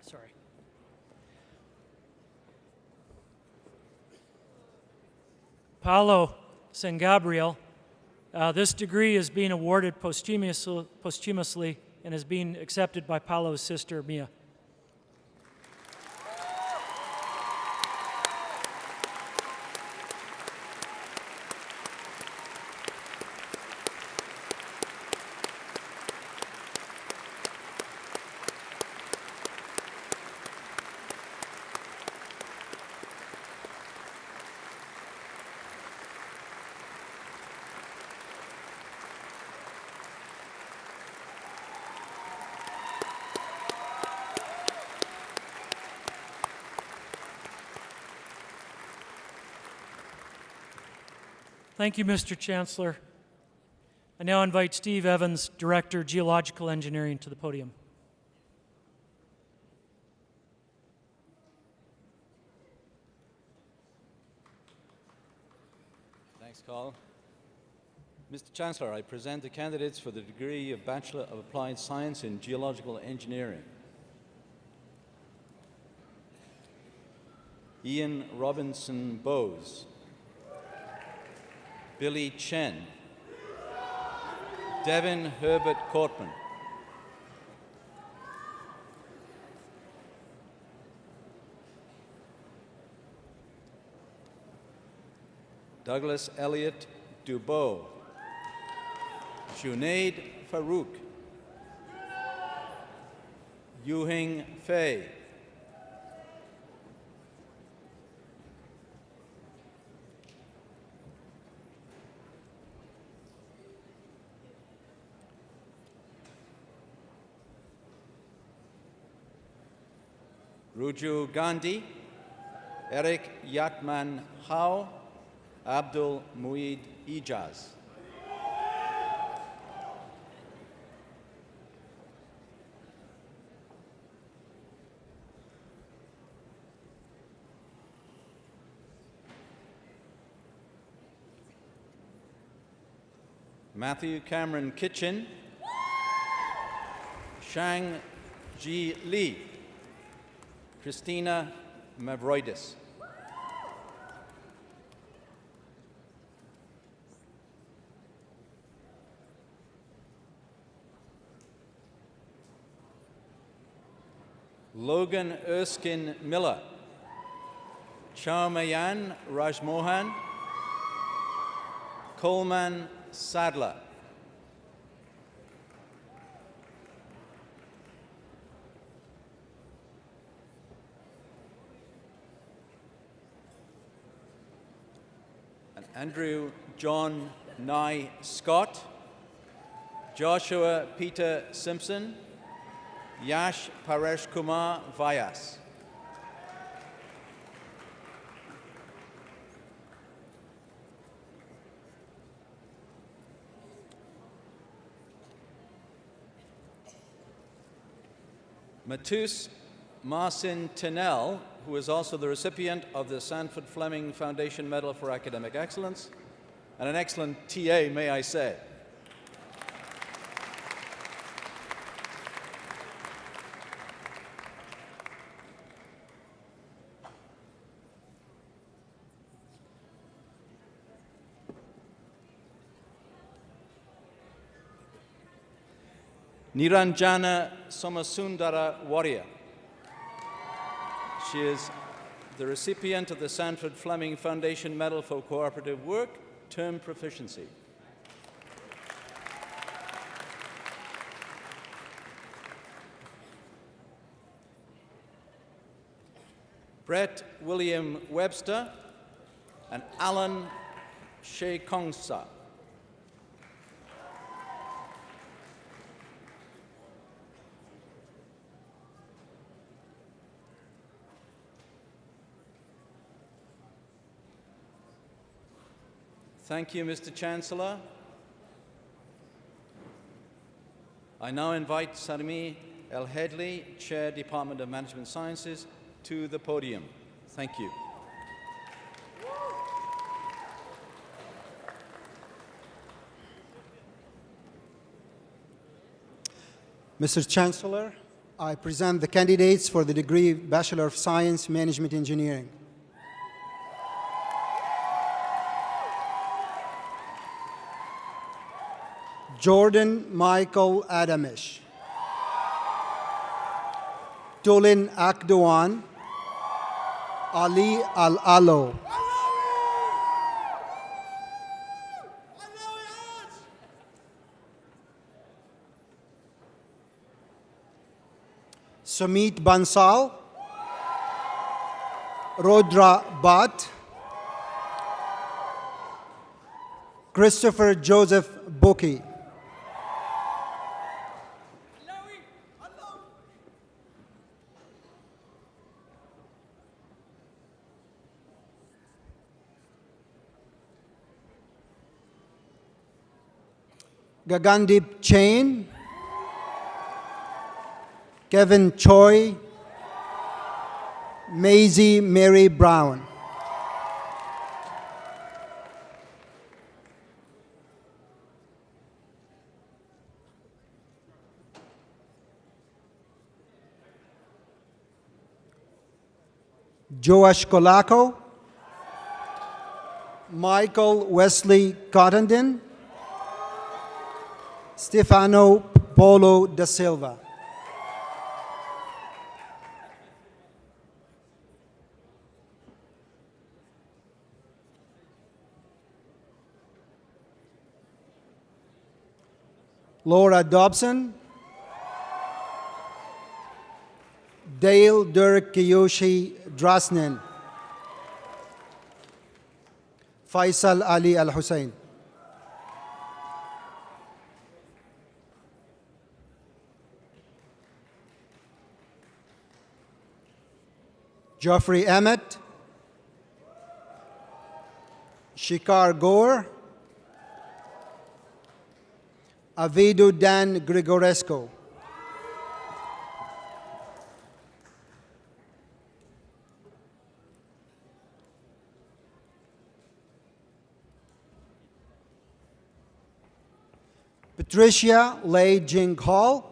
Sorry. Paulo San Gabriel. This degree is being awarded posthumously and is being accepted by Paulo's sister, Mia. Thank you, Mr. Chancellor. I now invite Steve Evans, Director, Geological Engineering, to the podium. Thanks, Carl. Mr. Chancellor, I present the candidates for the degree of Bachelor of Applied Science in Geological Engineering. Ian Robinson Bowes, Billy Chen, Devin Herbert Cortman, Douglas Elliott Dubois, Junaid Farouk, Yuhing Fei, Ruju Gandhi, Eric Yatman Hao, Abdul Mueed Ijaz. Matthew Cameron Kitchen, Shang Ji Lee, Christina Mavroidis. Logan Erskine Miller, Chaumayan Rajmohan, Coleman Sadler. And Andrew John Nye Scott, Joshua Peter Simpson, Yash Paresh Kumar Vyas. Matus Marcin Tinel, who is also the recipient of the Sanford Fleming Foundation Medal for Academic Excellence, and an excellent TA, may I say. Niranjana Somasundara Warrior. She is the recipient of the Sanford Fleming Foundation Medal for Cooperative Work, Term Proficiency. Brett William Webster and Alan Shekongsa. Thank you, Mr. Chancellor. I now invite Sarmi El-Hedley, Chair, Department of Management Sciences, to the podium. Thank you. Mr. Chancellor, I present the candidates for the degree Bachelor of Science, Management Engineering. Jordan Michael Adamish, Tulin Akdoan, Ali Al-Alo, Sumit Bansal, Rodra Bhatt, Christopher Joseph Boki. Gagandip Chain, Kevin Choi, Maisie Mary Brown. Joash Kolako, Michael Wesley Cottenden, Stefano Polo da Silva. Laura Dobson, Dale Dirk Kiyoshi Drasnin, Faisal Ali Al-Hussein. Geoffrey Emmett, Shikar Gore, Avidu Dan Grigorescu. Patricia Lei Jing Hall,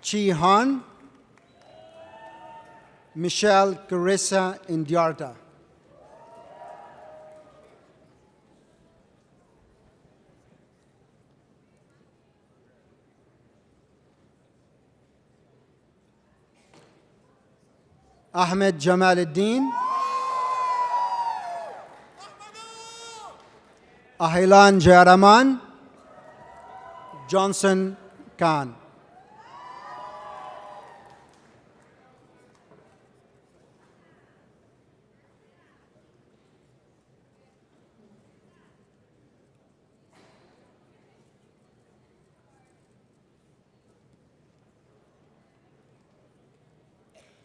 Chi Han, Michelle Carissa Indiarta. Ahmed Jamal Al-Din, Ahilan Jayaraman, Johnson Khan.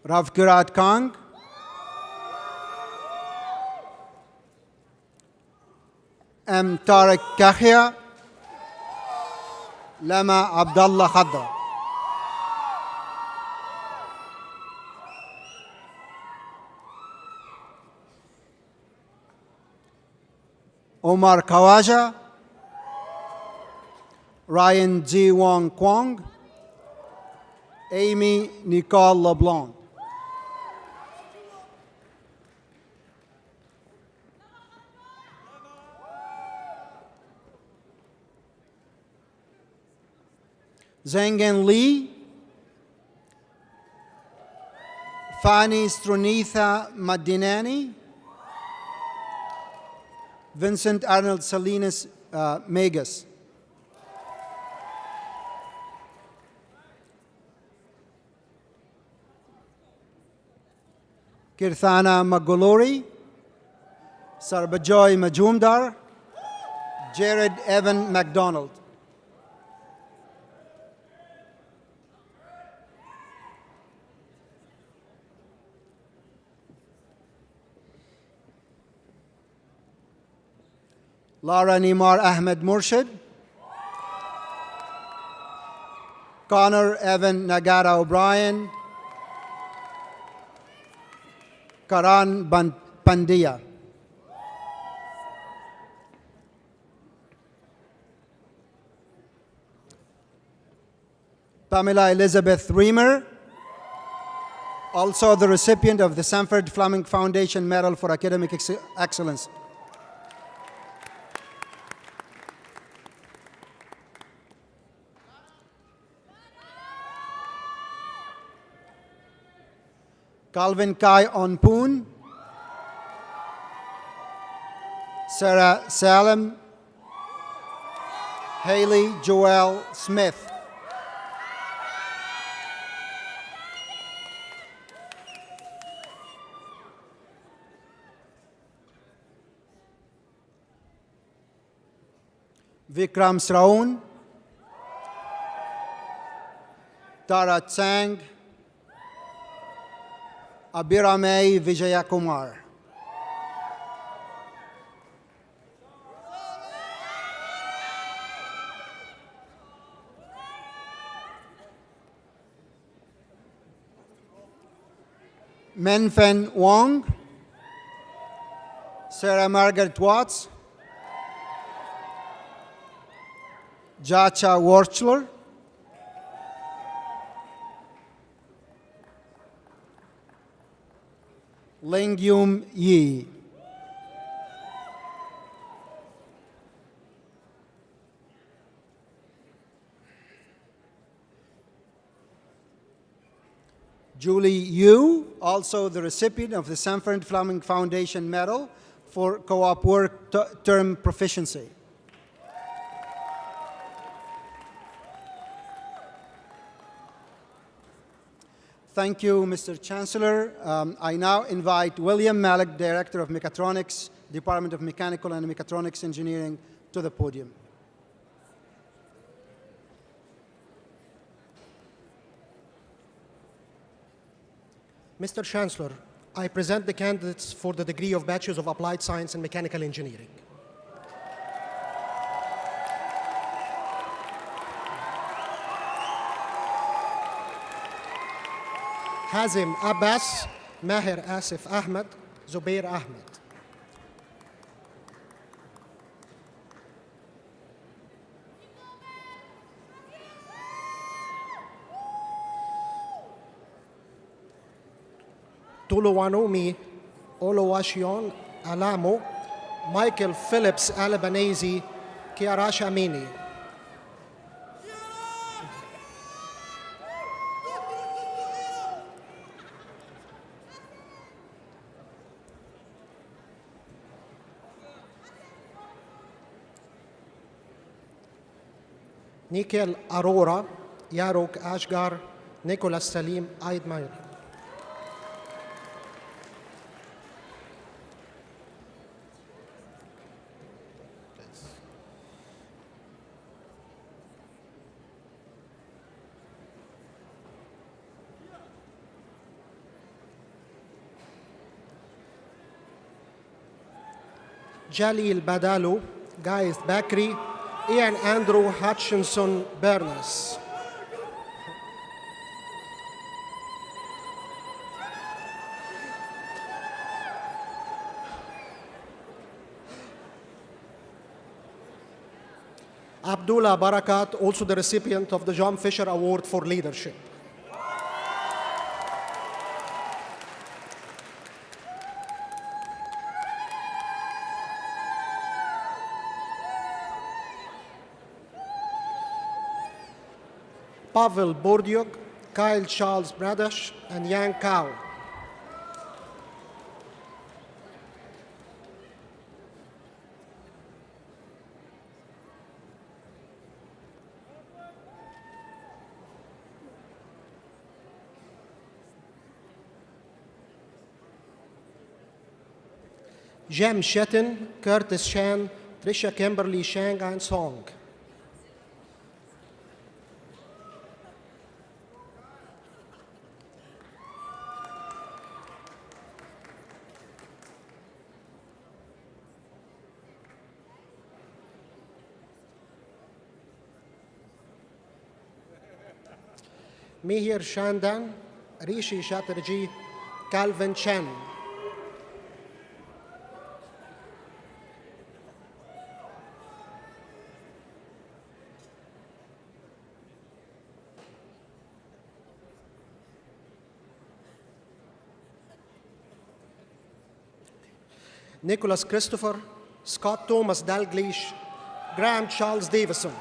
Ravkirat Kang, M. Tariq Kahya, Lama Abdullah Khadra. Omar Kawaja, Ryan Ji Wong Kwong, Amy Nicole LeBlanc. Zengen Lee, Fani Strunitha Madinani, Vincent Arnold Salinas Megas. Kirthana Maguluri, Sarbajoy Majumdar, Jared Evan MacDonald. Lara Nimar Ahmed Murshid, Connor Evan Nagara O'Brien, Karan Pandia. Pamela Elizabeth Reamer, also the recipient of the Sanford Fleming Foundation Medal for Academic Excellence. Calvin Kai Onpoon, Sarah Salem, Haley Joelle Smith. Vikram Sraun, Tara Tsang, Abhiramay Vijayakumar. Menfen Wong, Sarah Margaret Watts, Jacha Warchler, Ling Yum Yi. Julie Yu, also the recipient of the Sanford Fleming Foundation Medal for Co-op Work Term Proficiency. Thank you, Mr. Chancellor. I now invite William Malik, Director of Mechatronics, Department of Mechanical and Mechatronics Engineering, to the podium. Mr. Chancellor, I present the candidates for the degree of Bachelor of Applied Science and Mechanical Engineering. Hazim Abbas, Maher Asif Ahmed, Zubair Ahmed. Tuluwanumi Oluwaseun Alamo, Michael Phillips Albanese, Kiarash Amini. Nikhil Arora, Yarok Ashgar, Nicholas Salim Aidmair. Jalil Badalu, Gaith Bakri, Ian Andrew Hutchinson Bernas. Abdullah Barakat, also the recipient of the John Fisher Award for Leadership. Pavel Bordiuk, Kyle Charles Bradash, and Yang Kao. Jem Shettin, Curtis Shan, Trisha Kimberly Shang, and Song. Mihir Shandan, Rishi Chatterjee, Calvin Chen. Nicholas Christopher, Scott Thomas Dalglish, Graham Charles Davison.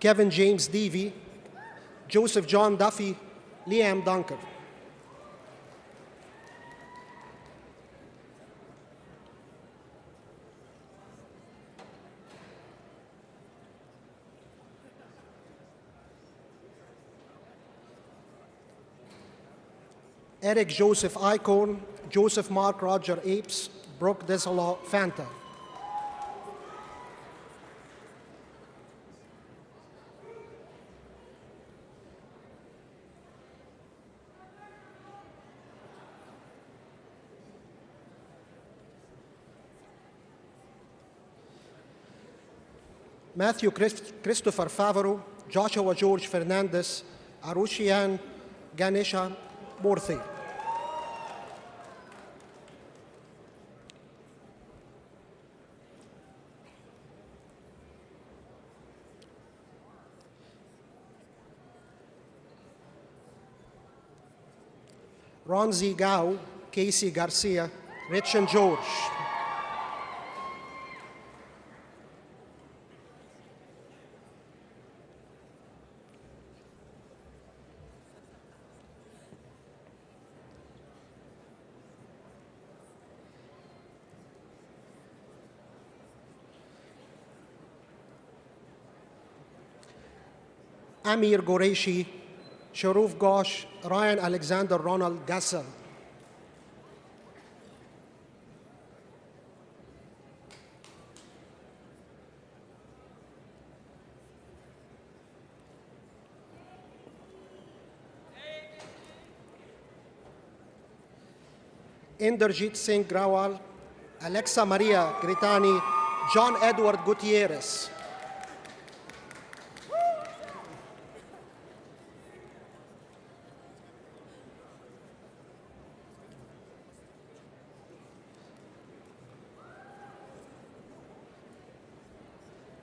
Kevin James Deavy, Joseph John Duffy, Liam Dunker. Eric Joseph Icorn, Joseph Mark Roger Apes, Brooke Desala Fanta. Matthew Christopher Favreau, Joshua George Fernandez, Arushian Ganesha Murthy. Ronzi Gao, Casey Garcia, Rich and George. Amir Goreshi, Sharuf Ghosh, Ryan Alexander Ronald Gasser. Inderjit Singh Grawal, Alexa Maria Gritani, John Edward Gutierrez.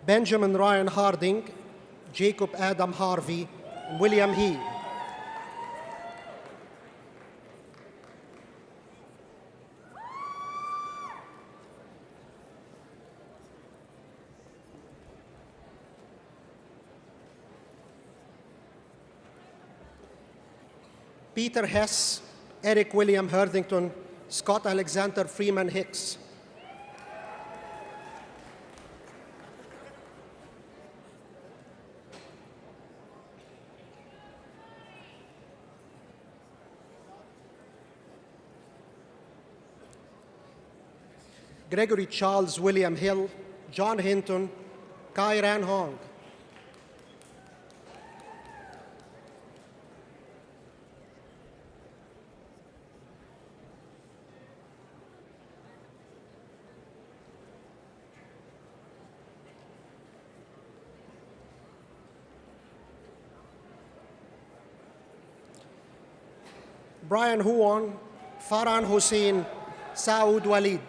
Benjamin Ryan Harding, Jacob Adam Harvey, and William He. Peter Hess, Eric William Herdington, Scott Alexander Freeman Hicks. Gregory Charles William Hill, John Hinton, Kai Ran Hong. Brian Huon, Farhan Hussein, Saud Walid.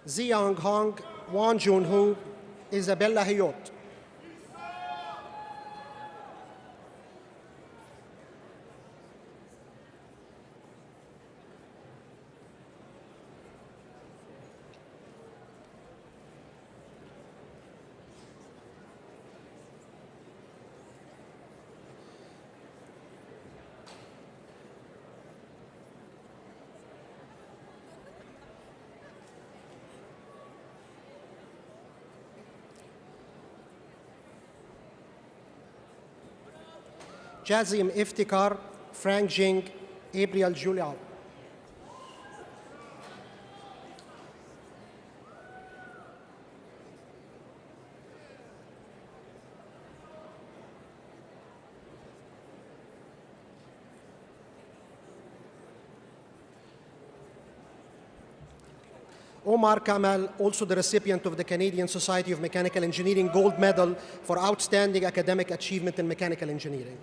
Ziyang Hong, Wan Junhu, Isabella Hayot. Jazim Iftikhar, Frank Jing, Gabriel Juliao. Omar Kamal, also the recipient of the Canadian Society of Mechanical Engineering Gold Medal for outstanding academic achievement in mechanical engineering.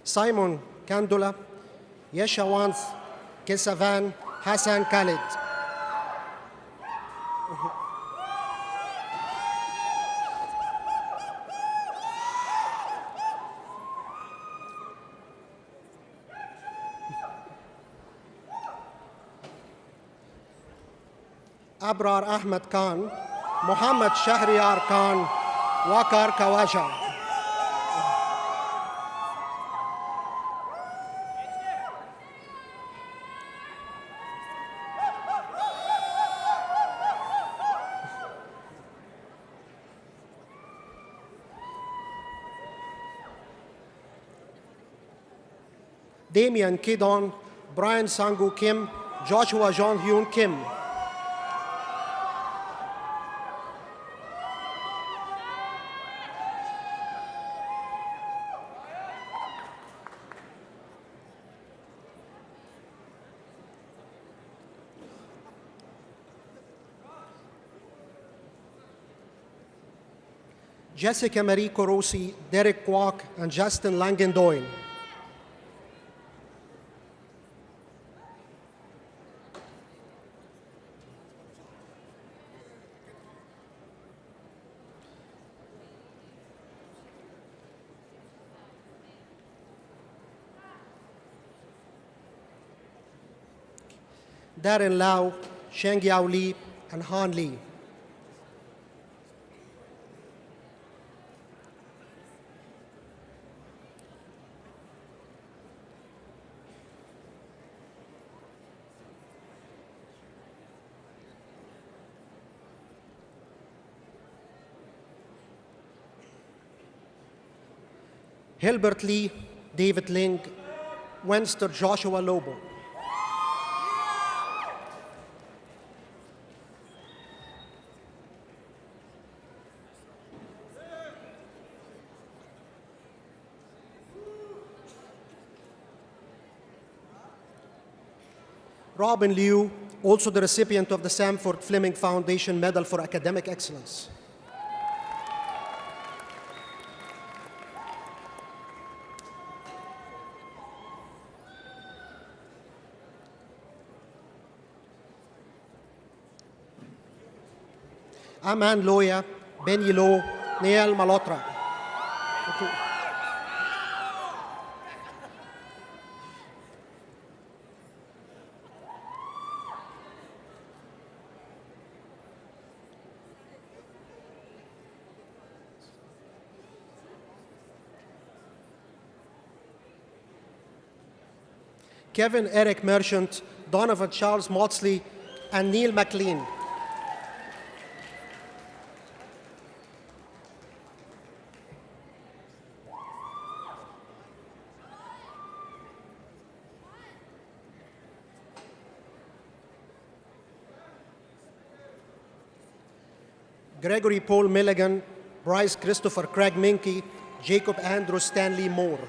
Simon Kandula, Yeshawant Kesavan, Hassan Khalid. Abrar Ahmed Khan, Muhammad Shahriar Khan, Wakar Kawaja. Damian Kidon, Brian Sangu Kim, Joshua John Hyun Kim. Jessica Marie Korosi, Derek Kwok, and Justin Langendoin. Darren Lau, Shengyao Li, and Han Li. Hilbert Lee, David Ling, Wenster Joshua Lobo. Robin Liu, also the recipient of the Sanford Fleming Foundation Medal for Academic Excellence. Aman Loya, Ben Yilo, Neel Malhotra. Kevin Eric Merchant, Donovan Charles Maudsley, and Neil McLean. Gregory Paul Milligan, Bryce Christopher Craig Minky, Jacob Andrew Stanley Moore.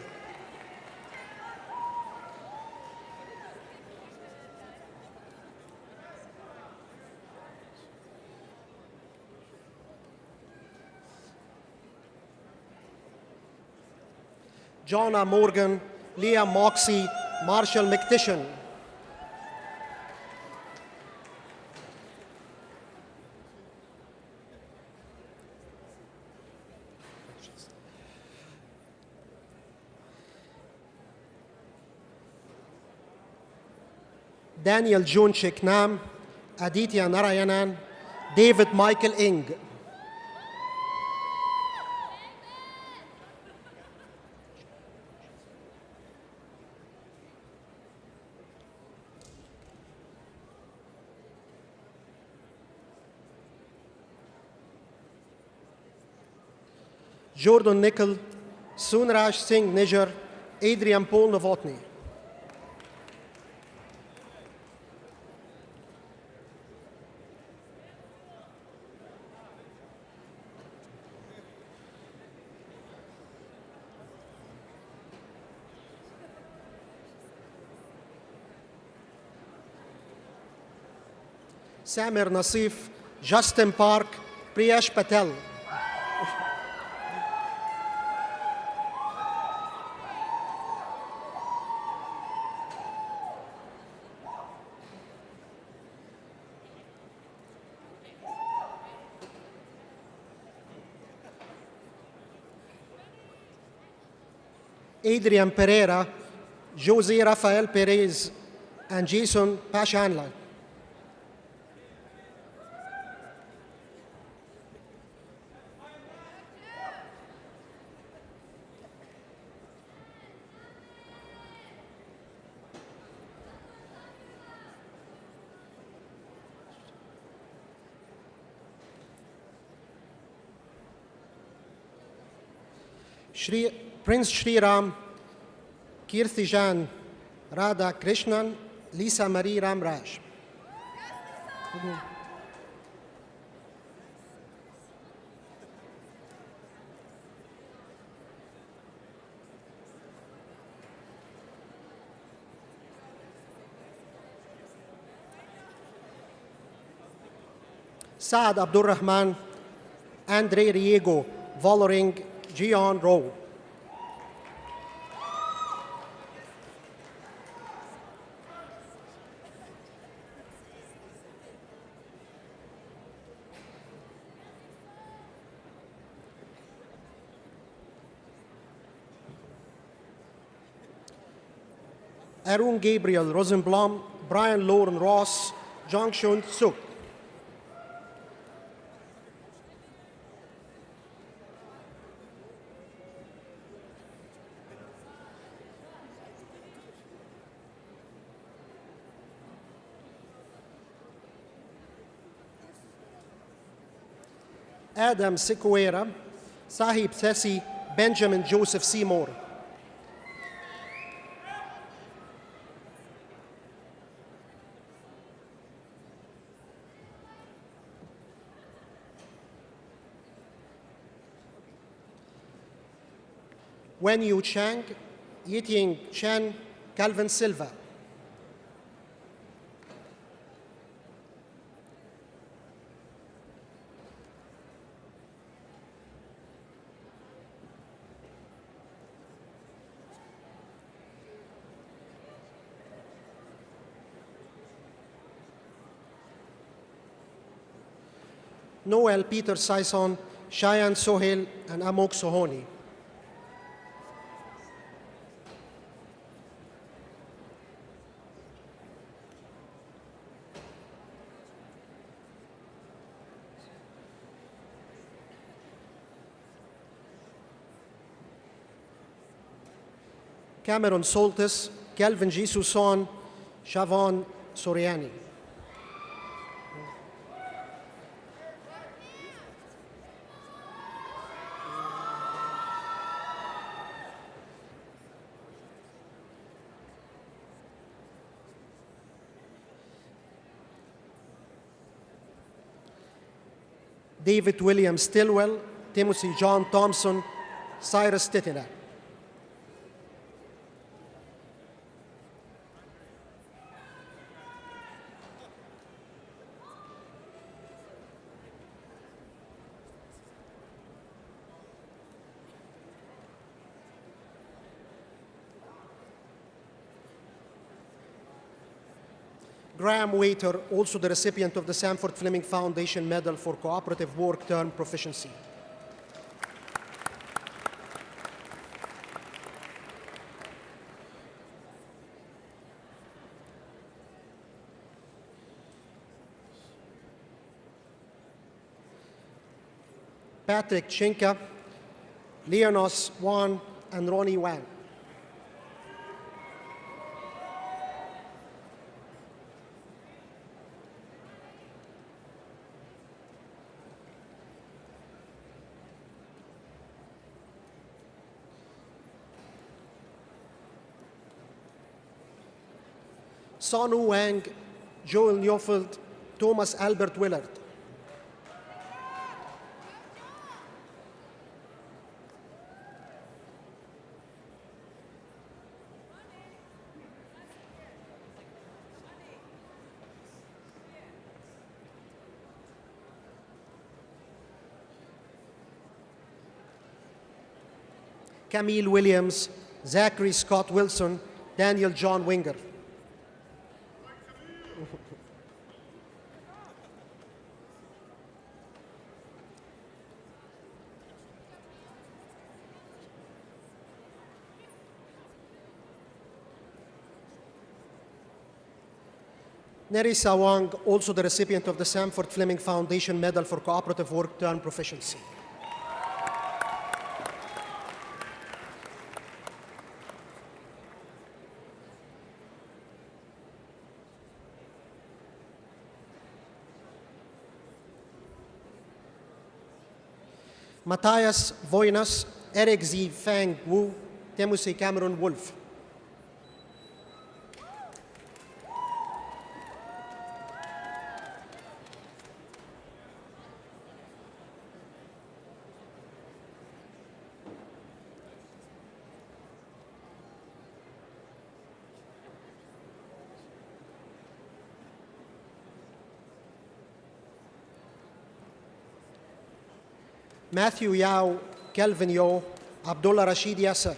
Jonna Morgan, Leah Moxie, Marshall McTishan. Daniel Junchik Nam, Aditya Narayanan, David Michael Ing. Jordan Nickel, Sunraj Singh Nijar, Adrian Paul Novotny. Samir Nasif, Justin Park, Priyash Patel. Adrian Pereira, Jose Rafael Perez, and Jason Pashanla. Prince Shri Ram, Kirti Jan, Radha Krishnan, Lisa Marie Ramraj. Saad Abdul Rahman, Andre Riego, Vollering, Gian Rowe. Arun Gabriel Rosenblum, Brian Lauren Ross, Jongshun Suk. Adam Sequeira, Sahib Thessi, Benjamin Joseph Seymour. Wen Yu Chang, Yiting Chen, Calvin Silva. Noel Peter Sison, Cheyenne Sohail, and Amok Sohoni. Cameron Soltis, Kelvin Jisuson, Shavon Soriani. David William Stilwell, Timothy John Thompson, Cyrus Titina. Graham Waiter, also the recipient of the Sanford Fleming Foundation Medal for Cooperative Work Term Proficiency. Patrick Chinka, Leonos Wan, and Ronnie Wang. Sonu Wang, Joel Neufeld, Thomas Albert Willard. Camille Williams, Zachary Scott Wilson, Daniel John Winger. Nerissa Wang, also the recipient of the Sanford Fleming Foundation Medal for Cooperative Work Term Proficiency. Matthias Voinas, Eric Z. Fang Wu, Timothy Cameron Wolf. Matthew Yao, Kelvin Yo, Abdullah Rashid Yasser.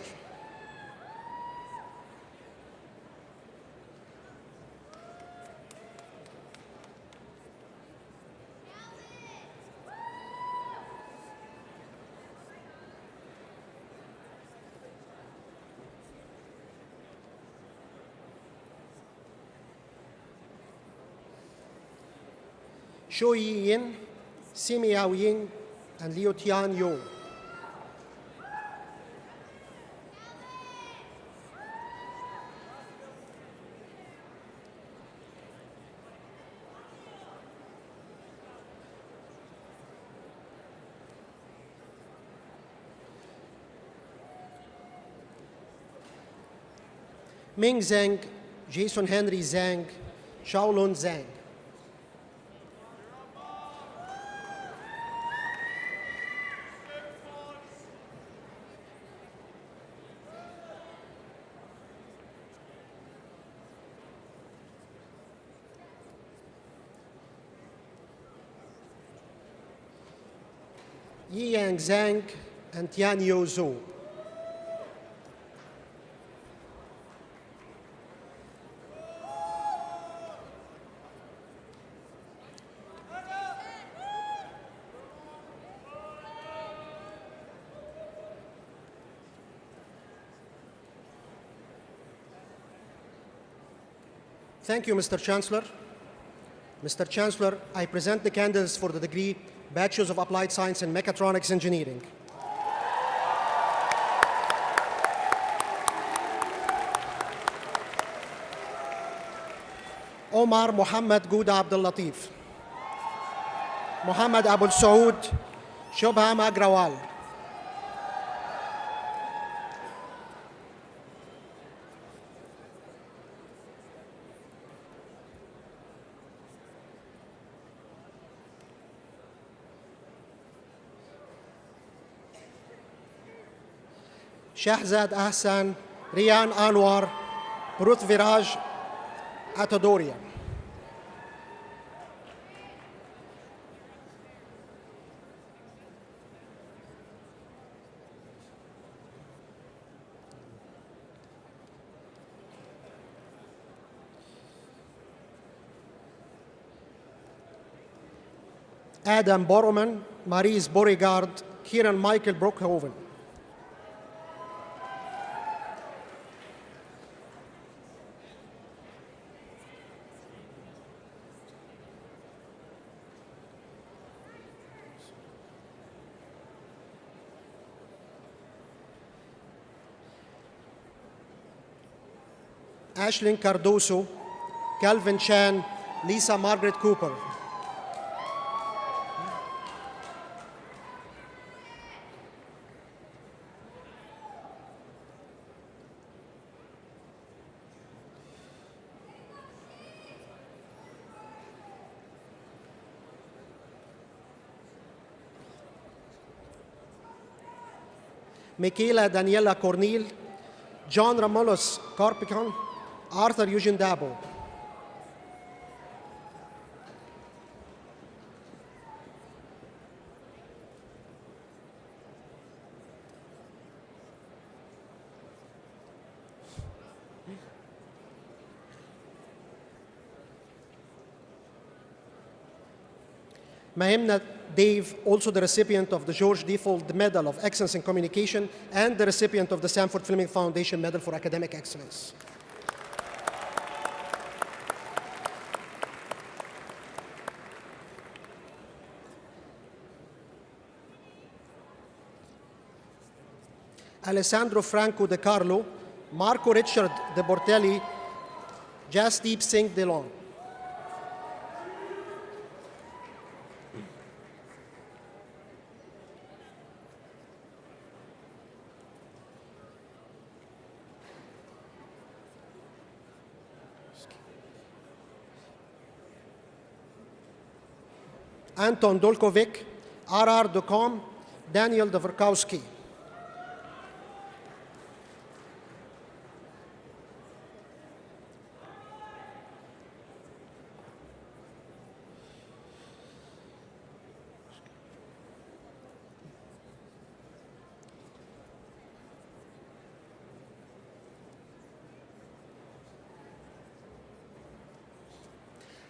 Sho Yi Yin, Simi Yao Ying, and Liu Tian Yo. Ming Zhang, Jason Henry Zhang, Shaolun Zhang. Yi Yang Zhang and Tian Yo Zhou. Thank you, Mr. Chancellor. Mr. Chancellor, I present the candidates for the degree Bachelors of Applied Science in Mechatronics Engineering. Omar Mohammed Gouda Abdul Latif. Mohammed Abul Saud Shobham Agrawal. Shahzad Ahsan, Riyan Anwar, Prithviraj Atadoria. Adam Boroman, Maurice Beauregard, Kieran Michael Brookhoven. Ashlyn Cardoso, Calvin Chan, Lisa Margaret Cooper. Michaela Daniela Cornel, John Ramolus Carpicon, Arthur Eugene Dabo. Mahimna Dave, also the recipient of the George Default Medal of Excellence in Communication and the recipient of the Sanford Fleming Foundation Medal for Academic Excellence. Alessandro Franco De Carlo, Marco Richard De Bortelli, Jasdeep Singh Delon. Anton Dolkovic, R.R. Docom, Daniel Dobrkowski.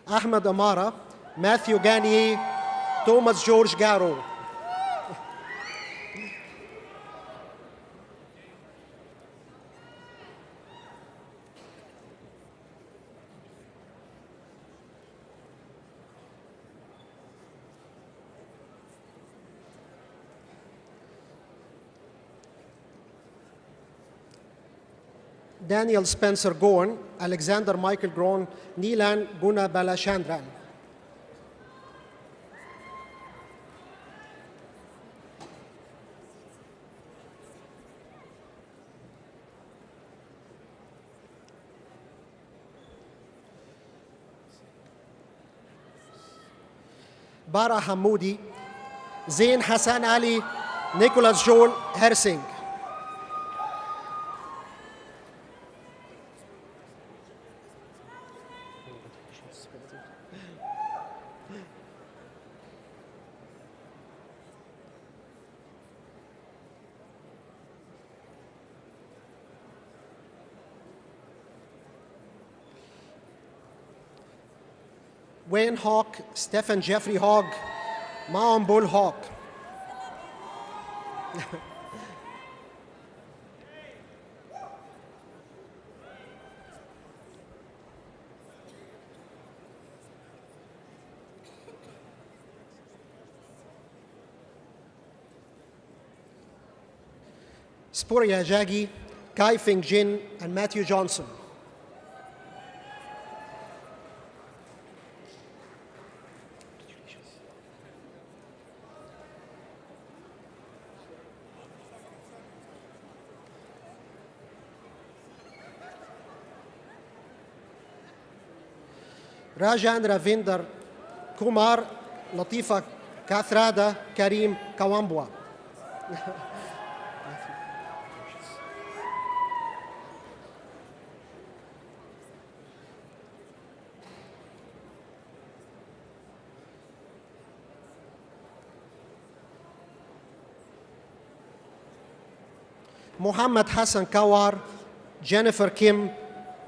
Ahmed Amara, Matthew Ganier, Thomas George Garrow. Daniel Spencer Goen, Alexander Michael Groen, Nilan Guna Balachandran. Bara Hamoudi, Zain Hassan Ali, Nicholas Joel Hersing. Wayne Hawk, Stephen Jeffrey Hogg, Maon Bull Hawk. Sporia Jagi, Kai Fing Jin, and Matthew Johnson. Rajan Ravinder Kumar, Latifa Kathrada, Karim Kawambwa. Muhammad Hassan Kawar, Jennifer Kim,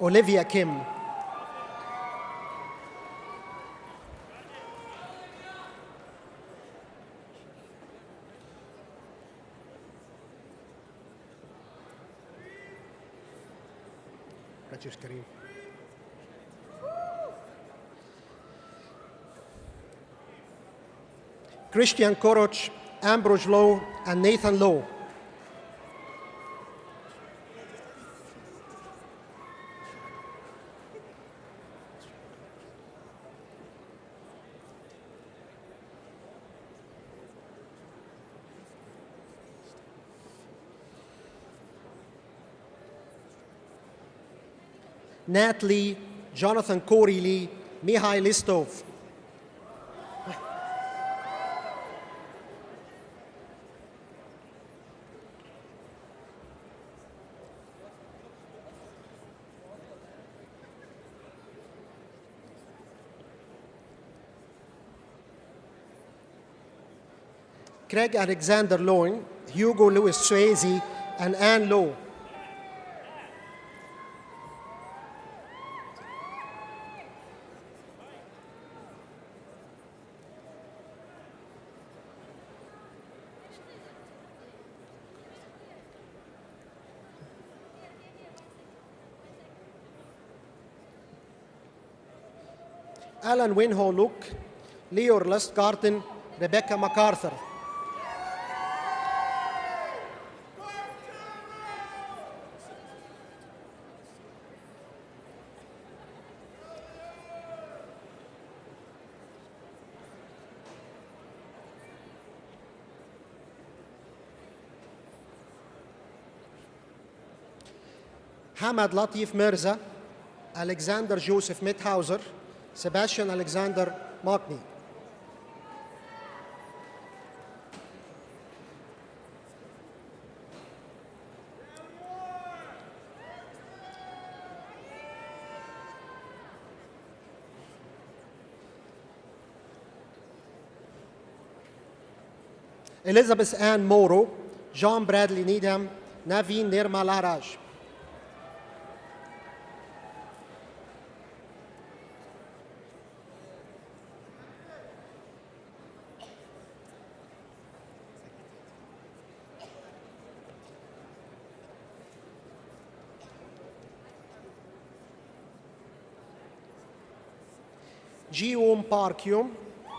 Olivia Kim. Karim. Christian Koroch, Ambrose Lowe, and Nathan Lowe. Nat Lee, Jonathan Corey Lee, Mihai Listov. Craig Alexander Lowen, Hugo Louis Swayze, and Anne Lowe. Alan Winho Luke, Leor Lustgarten, Rebecca MacArthur. Hamad Latif Mirza, Alexander Joseph Mithauser, Sebastian Alexander Mockney. Elizabeth Ann Morrow, John Bradley Needham, Naveen Nirmala Raj. Jiom Parkyum,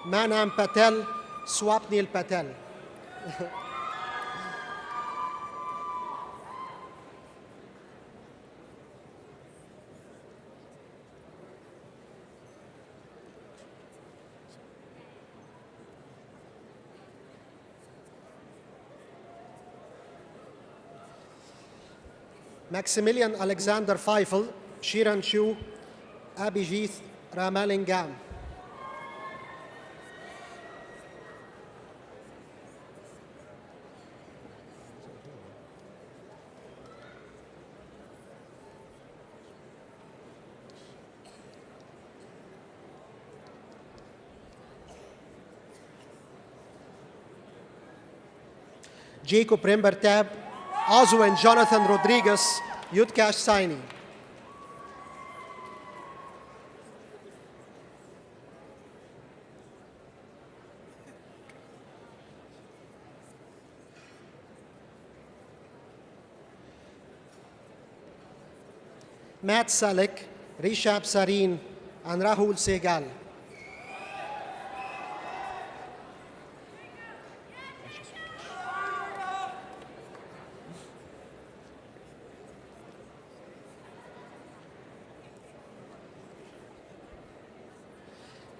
Manam Patel, Swapnil Patel. Maximilian Alexander Feifel, Shiran Chu, Abhijit Ramalingam. Jacob Rembertab, Azu and Jonathan Rodriguez, Yutkash Saini. Matt Salik, Rishab Sarin, and Rahul Segal.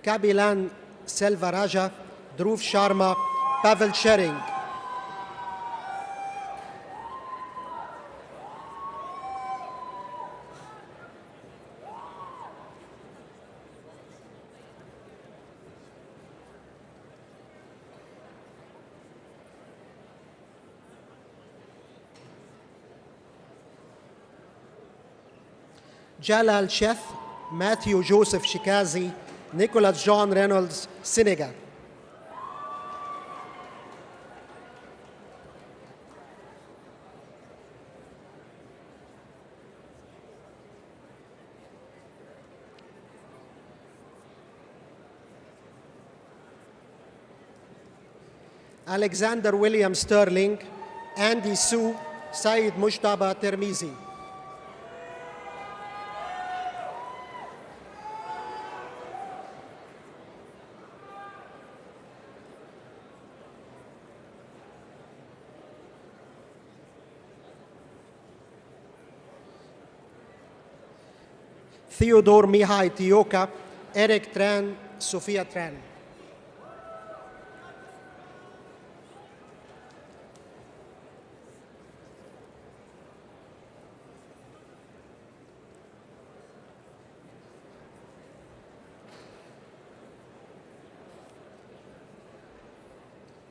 Kabilan Selvaraja, Dhruv Sharma, Pavel Shering. Jalal Sheth, Matthew Joseph Shikazi, Nicholas John Reynolds, Senegal. Alexander William Sterling, Andy Su, Saeed Mushtaba Termizi. Theodore Mihai Tioka, Eric Tran, Sophia Tran.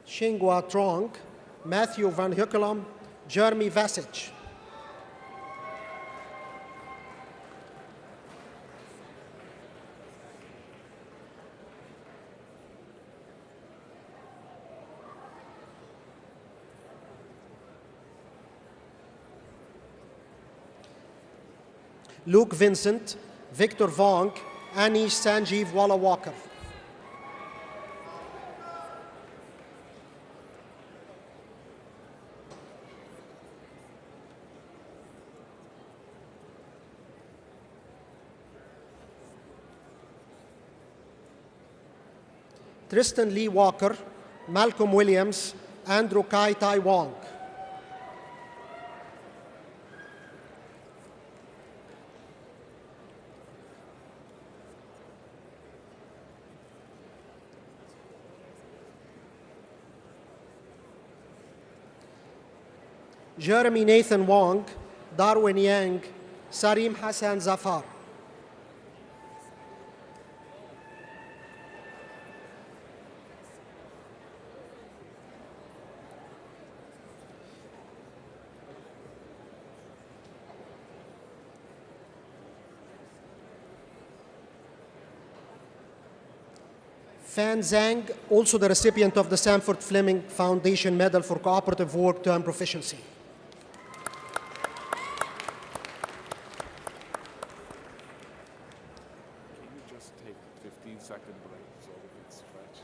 Xinghua Trong, Matthew Van Huckelum, Jeremy Vasich. Luke Vincent, Victor Vong, Anish Sanjeev Walla Walker. Tristan Lee Walker, Malcolm Williams, Andrew Kai Tai Wong. Jeremy Nathan Wong, Darwin Yang, Sarim Hassan Zafar. Fan Zhang, also the recipient of the Sanford Fleming Foundation Medal for Cooperative Work Term Proficiency. Can you just take a 15-second break so we can stretch?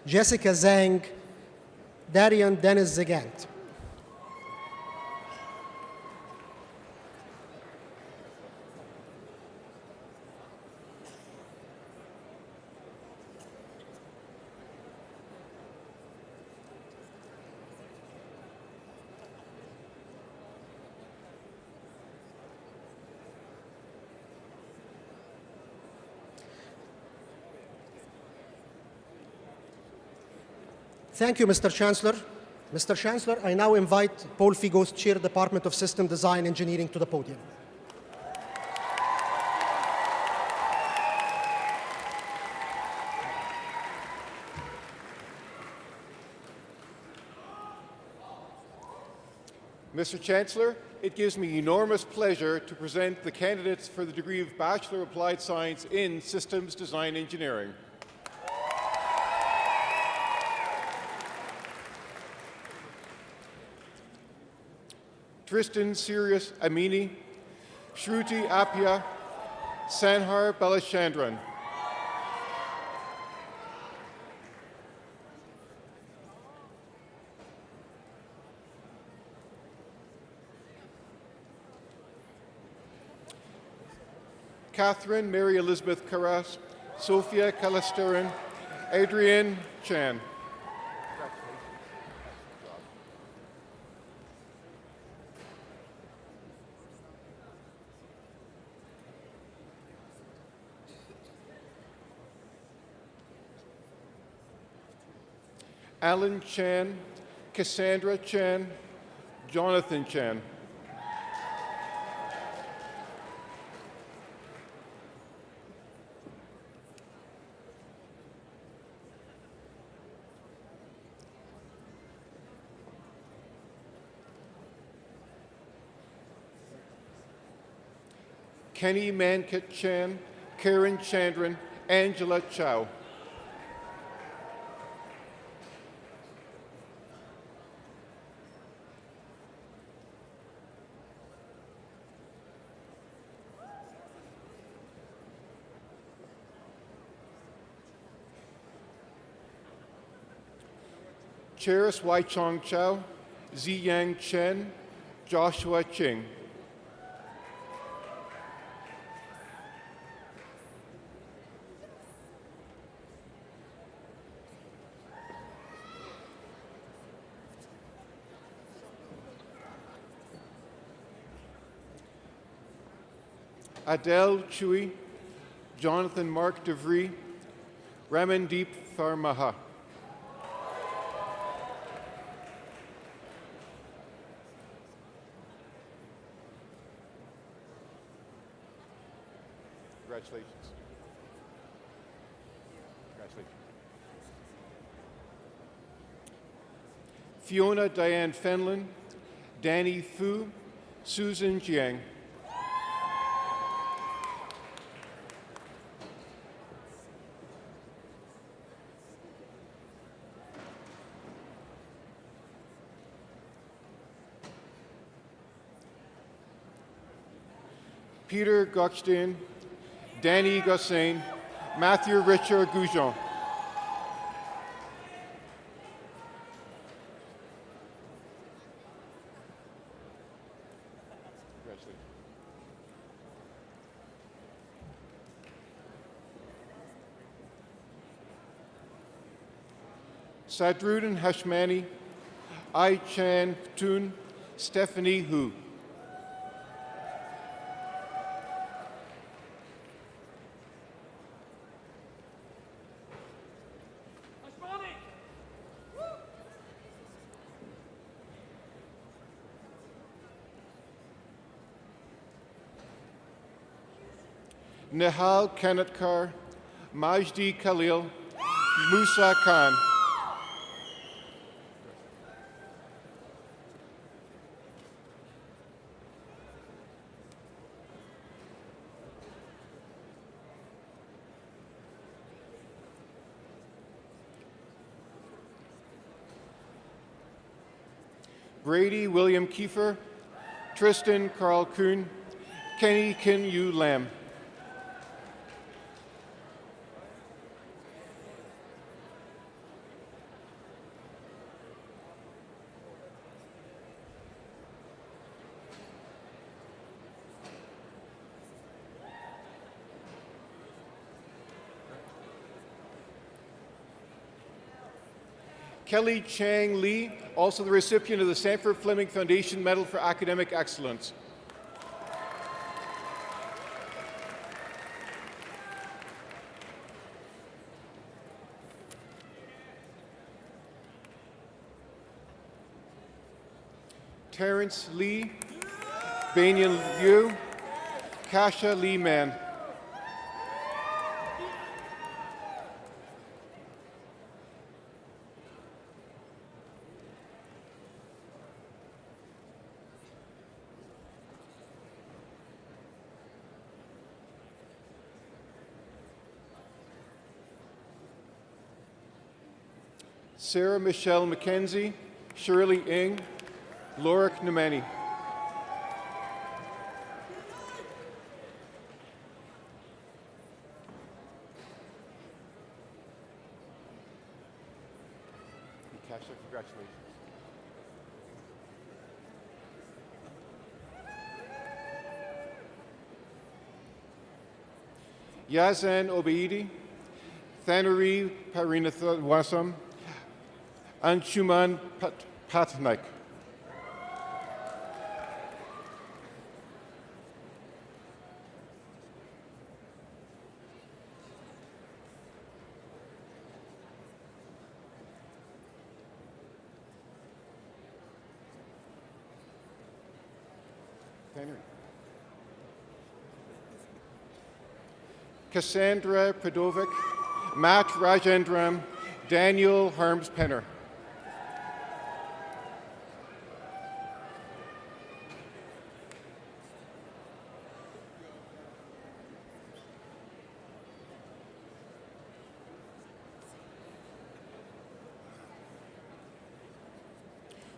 Jessica Zhang, Darian Dennis Zagant. Thank you, Mr. Chancellor. Mr. Chancellor, I now invite Paul Figos, Chair, Department of System Design Engineering, to the podium. Mr. Chancellor, it gives me enormous pleasure to present the candidates for the degree of Bachelor of Applied Science in Systems Design Engineering. Tristan Sirius Amini, Shruti Apia, Sanhar Balachandran. Catherine Mary Elizabeth Karas, Sophia Kalasterin, Adrienne Chan. Alan Chan, Cassandra Chan, Jonathan Chan. Kenny Mankit Chan, Karen Chandran, Angela Chow. Cheris Wai Chong Chow, Ziyang Chen, Joshua Ching. Adele Chui, Jonathan Mark DeVry, Ramandeep Farmaha. Congratulations. Congratulations. Fiona Diane Fenlon, Danny Fu, Susan Jiang. Peter Gochstein, Danny Gossain, Matthew Richard Goujon. Sadruddin Hashmani, Ai Chan Tun, Stephanie Hu. Nihal Kanatkar, Majdi Khalil, Musa Khan. Brady William Kiefer, Tristan Carl Kuhn, Kenny Kin Yu Lam. Kelly Chang Lee, also the recipient of the Sanford Fleming Foundation Medal for Academic Excellence. Terrence Lee, Banyan Liu, Kasha Lee Mann. Sarah Michelle McKenzie, Shirley Ng, Lorik Nemeni. Kasha, congratulations. Yazan Obeidi, Thanari Parinathwasam, Anshuman Patnaik. Cassandra Predovic, Matt Rajendram, Daniel Harms-Penner.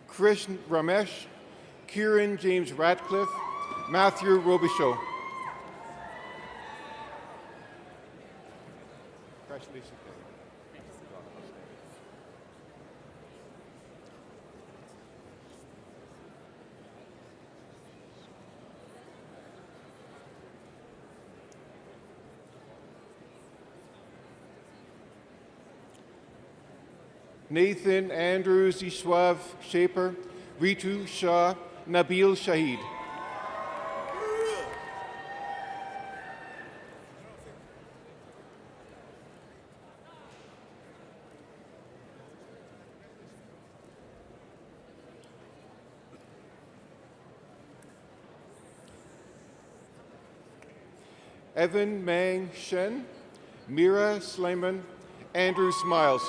Krish Ramesh, Kieran James Ratcliffe, Matthew Robichaud. Congratulations. Nathan Andrews Ishwav Shaper, Ritu Shah, Nabil Shahid. Evan Mang Shen, Mira Sleiman, Andrew Smiles.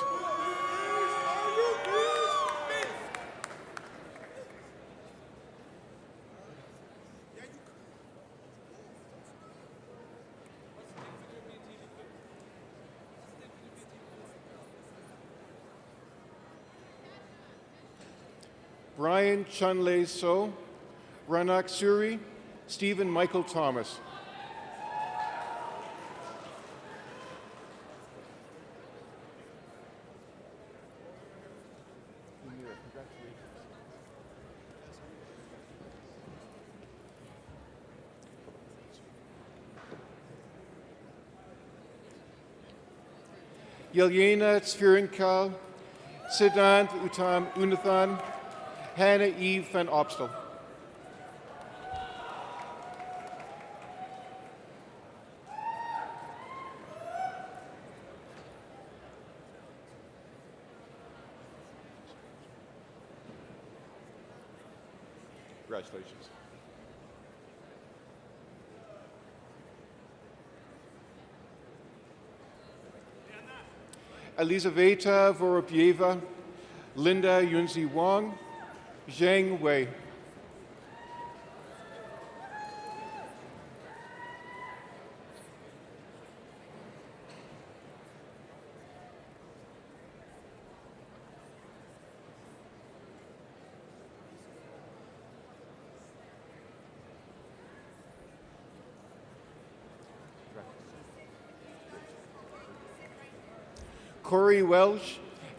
Brian Chunley So, Ranak Suri, Stephen Michael Thomas. Yelena Tsvirinkal, Siddhant Uttam Unathan, Hannah Eve van Opstel. Congratulations. Elizaveta Voropieva, Linda Yunzi Wong, Zhang Wei. Corey Welsh,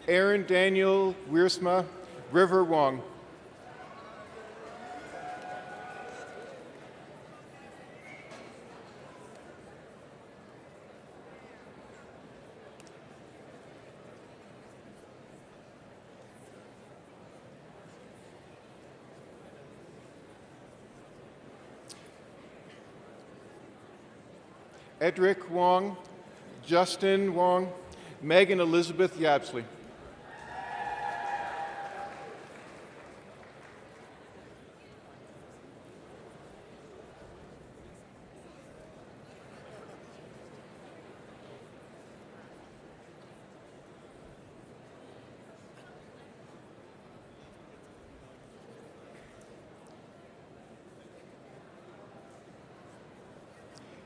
Aaron Daniel Wiersma, River Wong. Edric Wong, Justin Wong, Megan Elizabeth Yapsley.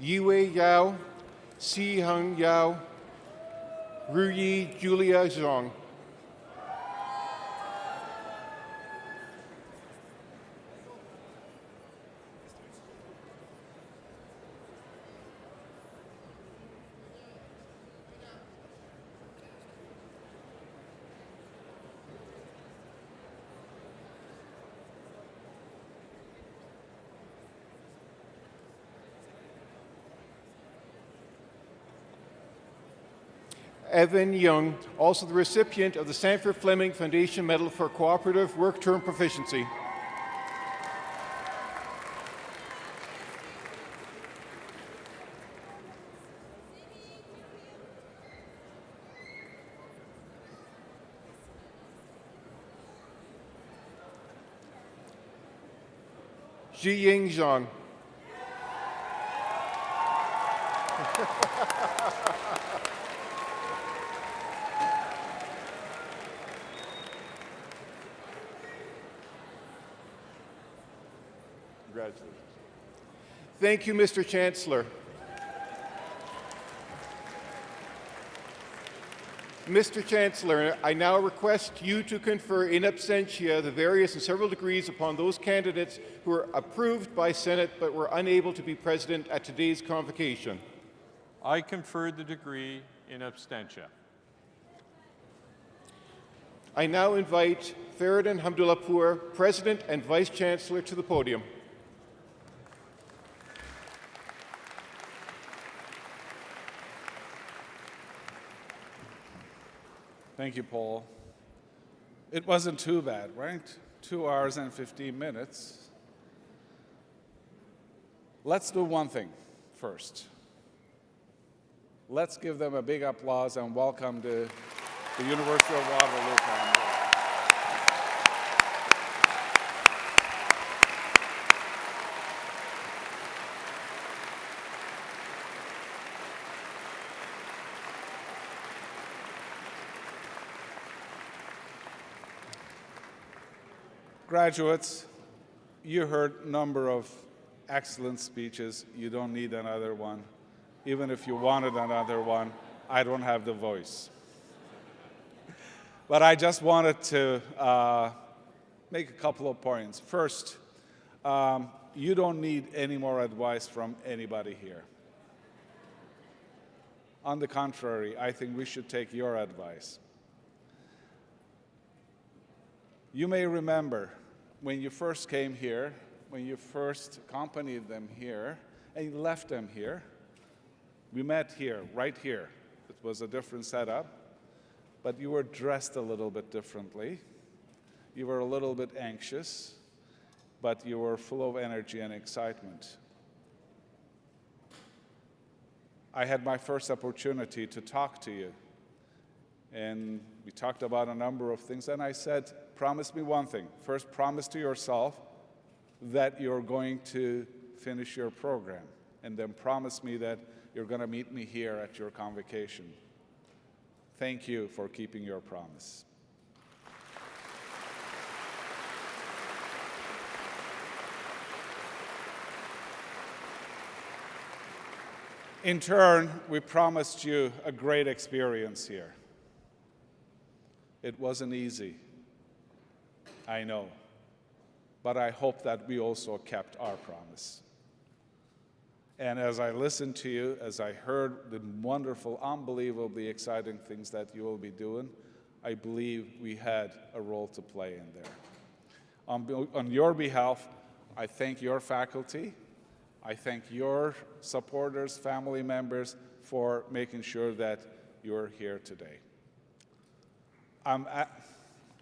Yiwei Yao, Si Hung Yao, Ruyi Julia Zhang. Evan Young, also the recipient of the Sanford Fleming Foundation Medal for Cooperative Work Term Proficiency. Zhiying Zhang. Congratulations. Thank you, Mr. Chancellor. Mr. Chancellor, I now request you to confer in absentia the various and several degrees upon those candidates who were approved by Senate but were unable to be present at today's convocation. I confer the degree in absentia. I now invite Feridun Hamdullahpur, President and Vice Chancellor, to the podium. Thank you, Paul. It wasn't too bad, right? 2 hours and 15 minutes. Let's do one thing first. Let's give them a big applause and welcome the University of Waterloo family. Graduates, you heard a number of excellent speeches. You don't need another one. Even if you wanted another one, I don't have the voice. But I just wanted to make a couple of points. First, you don't need any more advice from anybody here. On the contrary, I think we should take your advice. You may remember when you first came here, when you first accompanied them here, and you left them here. We met here, right here. It was a different setup, but you were dressed a little bit differently. You were a little bit anxious, but you were full of energy and excitement. I had my first opportunity to talk to you, and we talked about a number of things, and I said, promise me one thing. First, promise to yourself that you're going to finish your program, and then promise me that you're going to meet me here at your convocation. Thank you for keeping your promise. In turn, we promised you a great experience here. It wasn't easy, I know, but I hope that we also kept our promise. And as I listened to you, as I heard the wonderful, unbelievably exciting things that you will be doing, I believe we had a role to play in there. On your behalf, I thank your faculty. I thank your supporters, family members, for making sure that you're here today.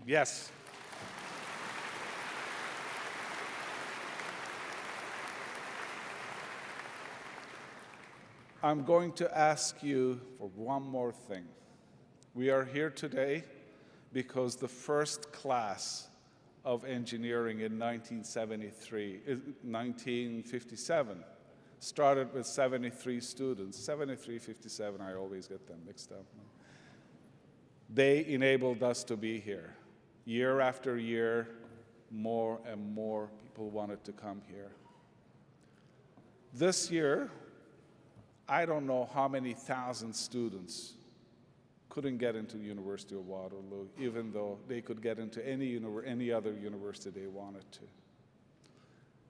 Yes. I'm going to ask you for one more thing. We are here today because the first class of engineering in 1957 started with 73 students. 73, 57, I always get them mixed up. They enabled us to be here. Year after year, more and more people wanted to come here. This year, I don't know how many thousand students couldn't get into the University of Waterloo, even though they could get into any other university they wanted to.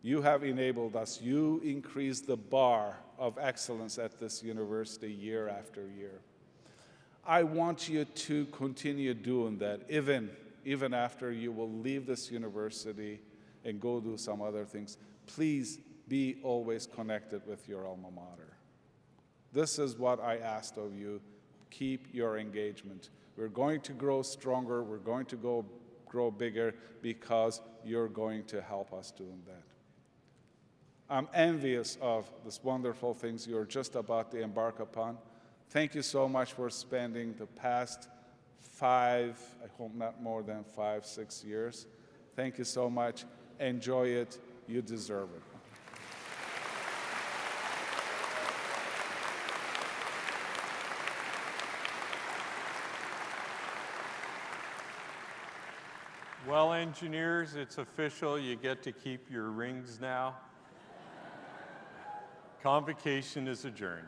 You have enabled us. You increased the bar of excellence at this university year after year. I want you to continue doing that, even after you will leave this university and go do some other things. Please be always connected with your alma mater. This is what I asked of you. Keep your engagement. We're going to grow stronger. We're going to grow bigger because you're going to help us doing that. I'm envious of these wonderful things you're just about to embark upon. Thank you so much for spending the past 5, I hope not more than 5, 6 years. Thank you so much. Enjoy it. You deserve it. Well, engineers, it's official. You get to keep your rings now. Convocation is adjourned.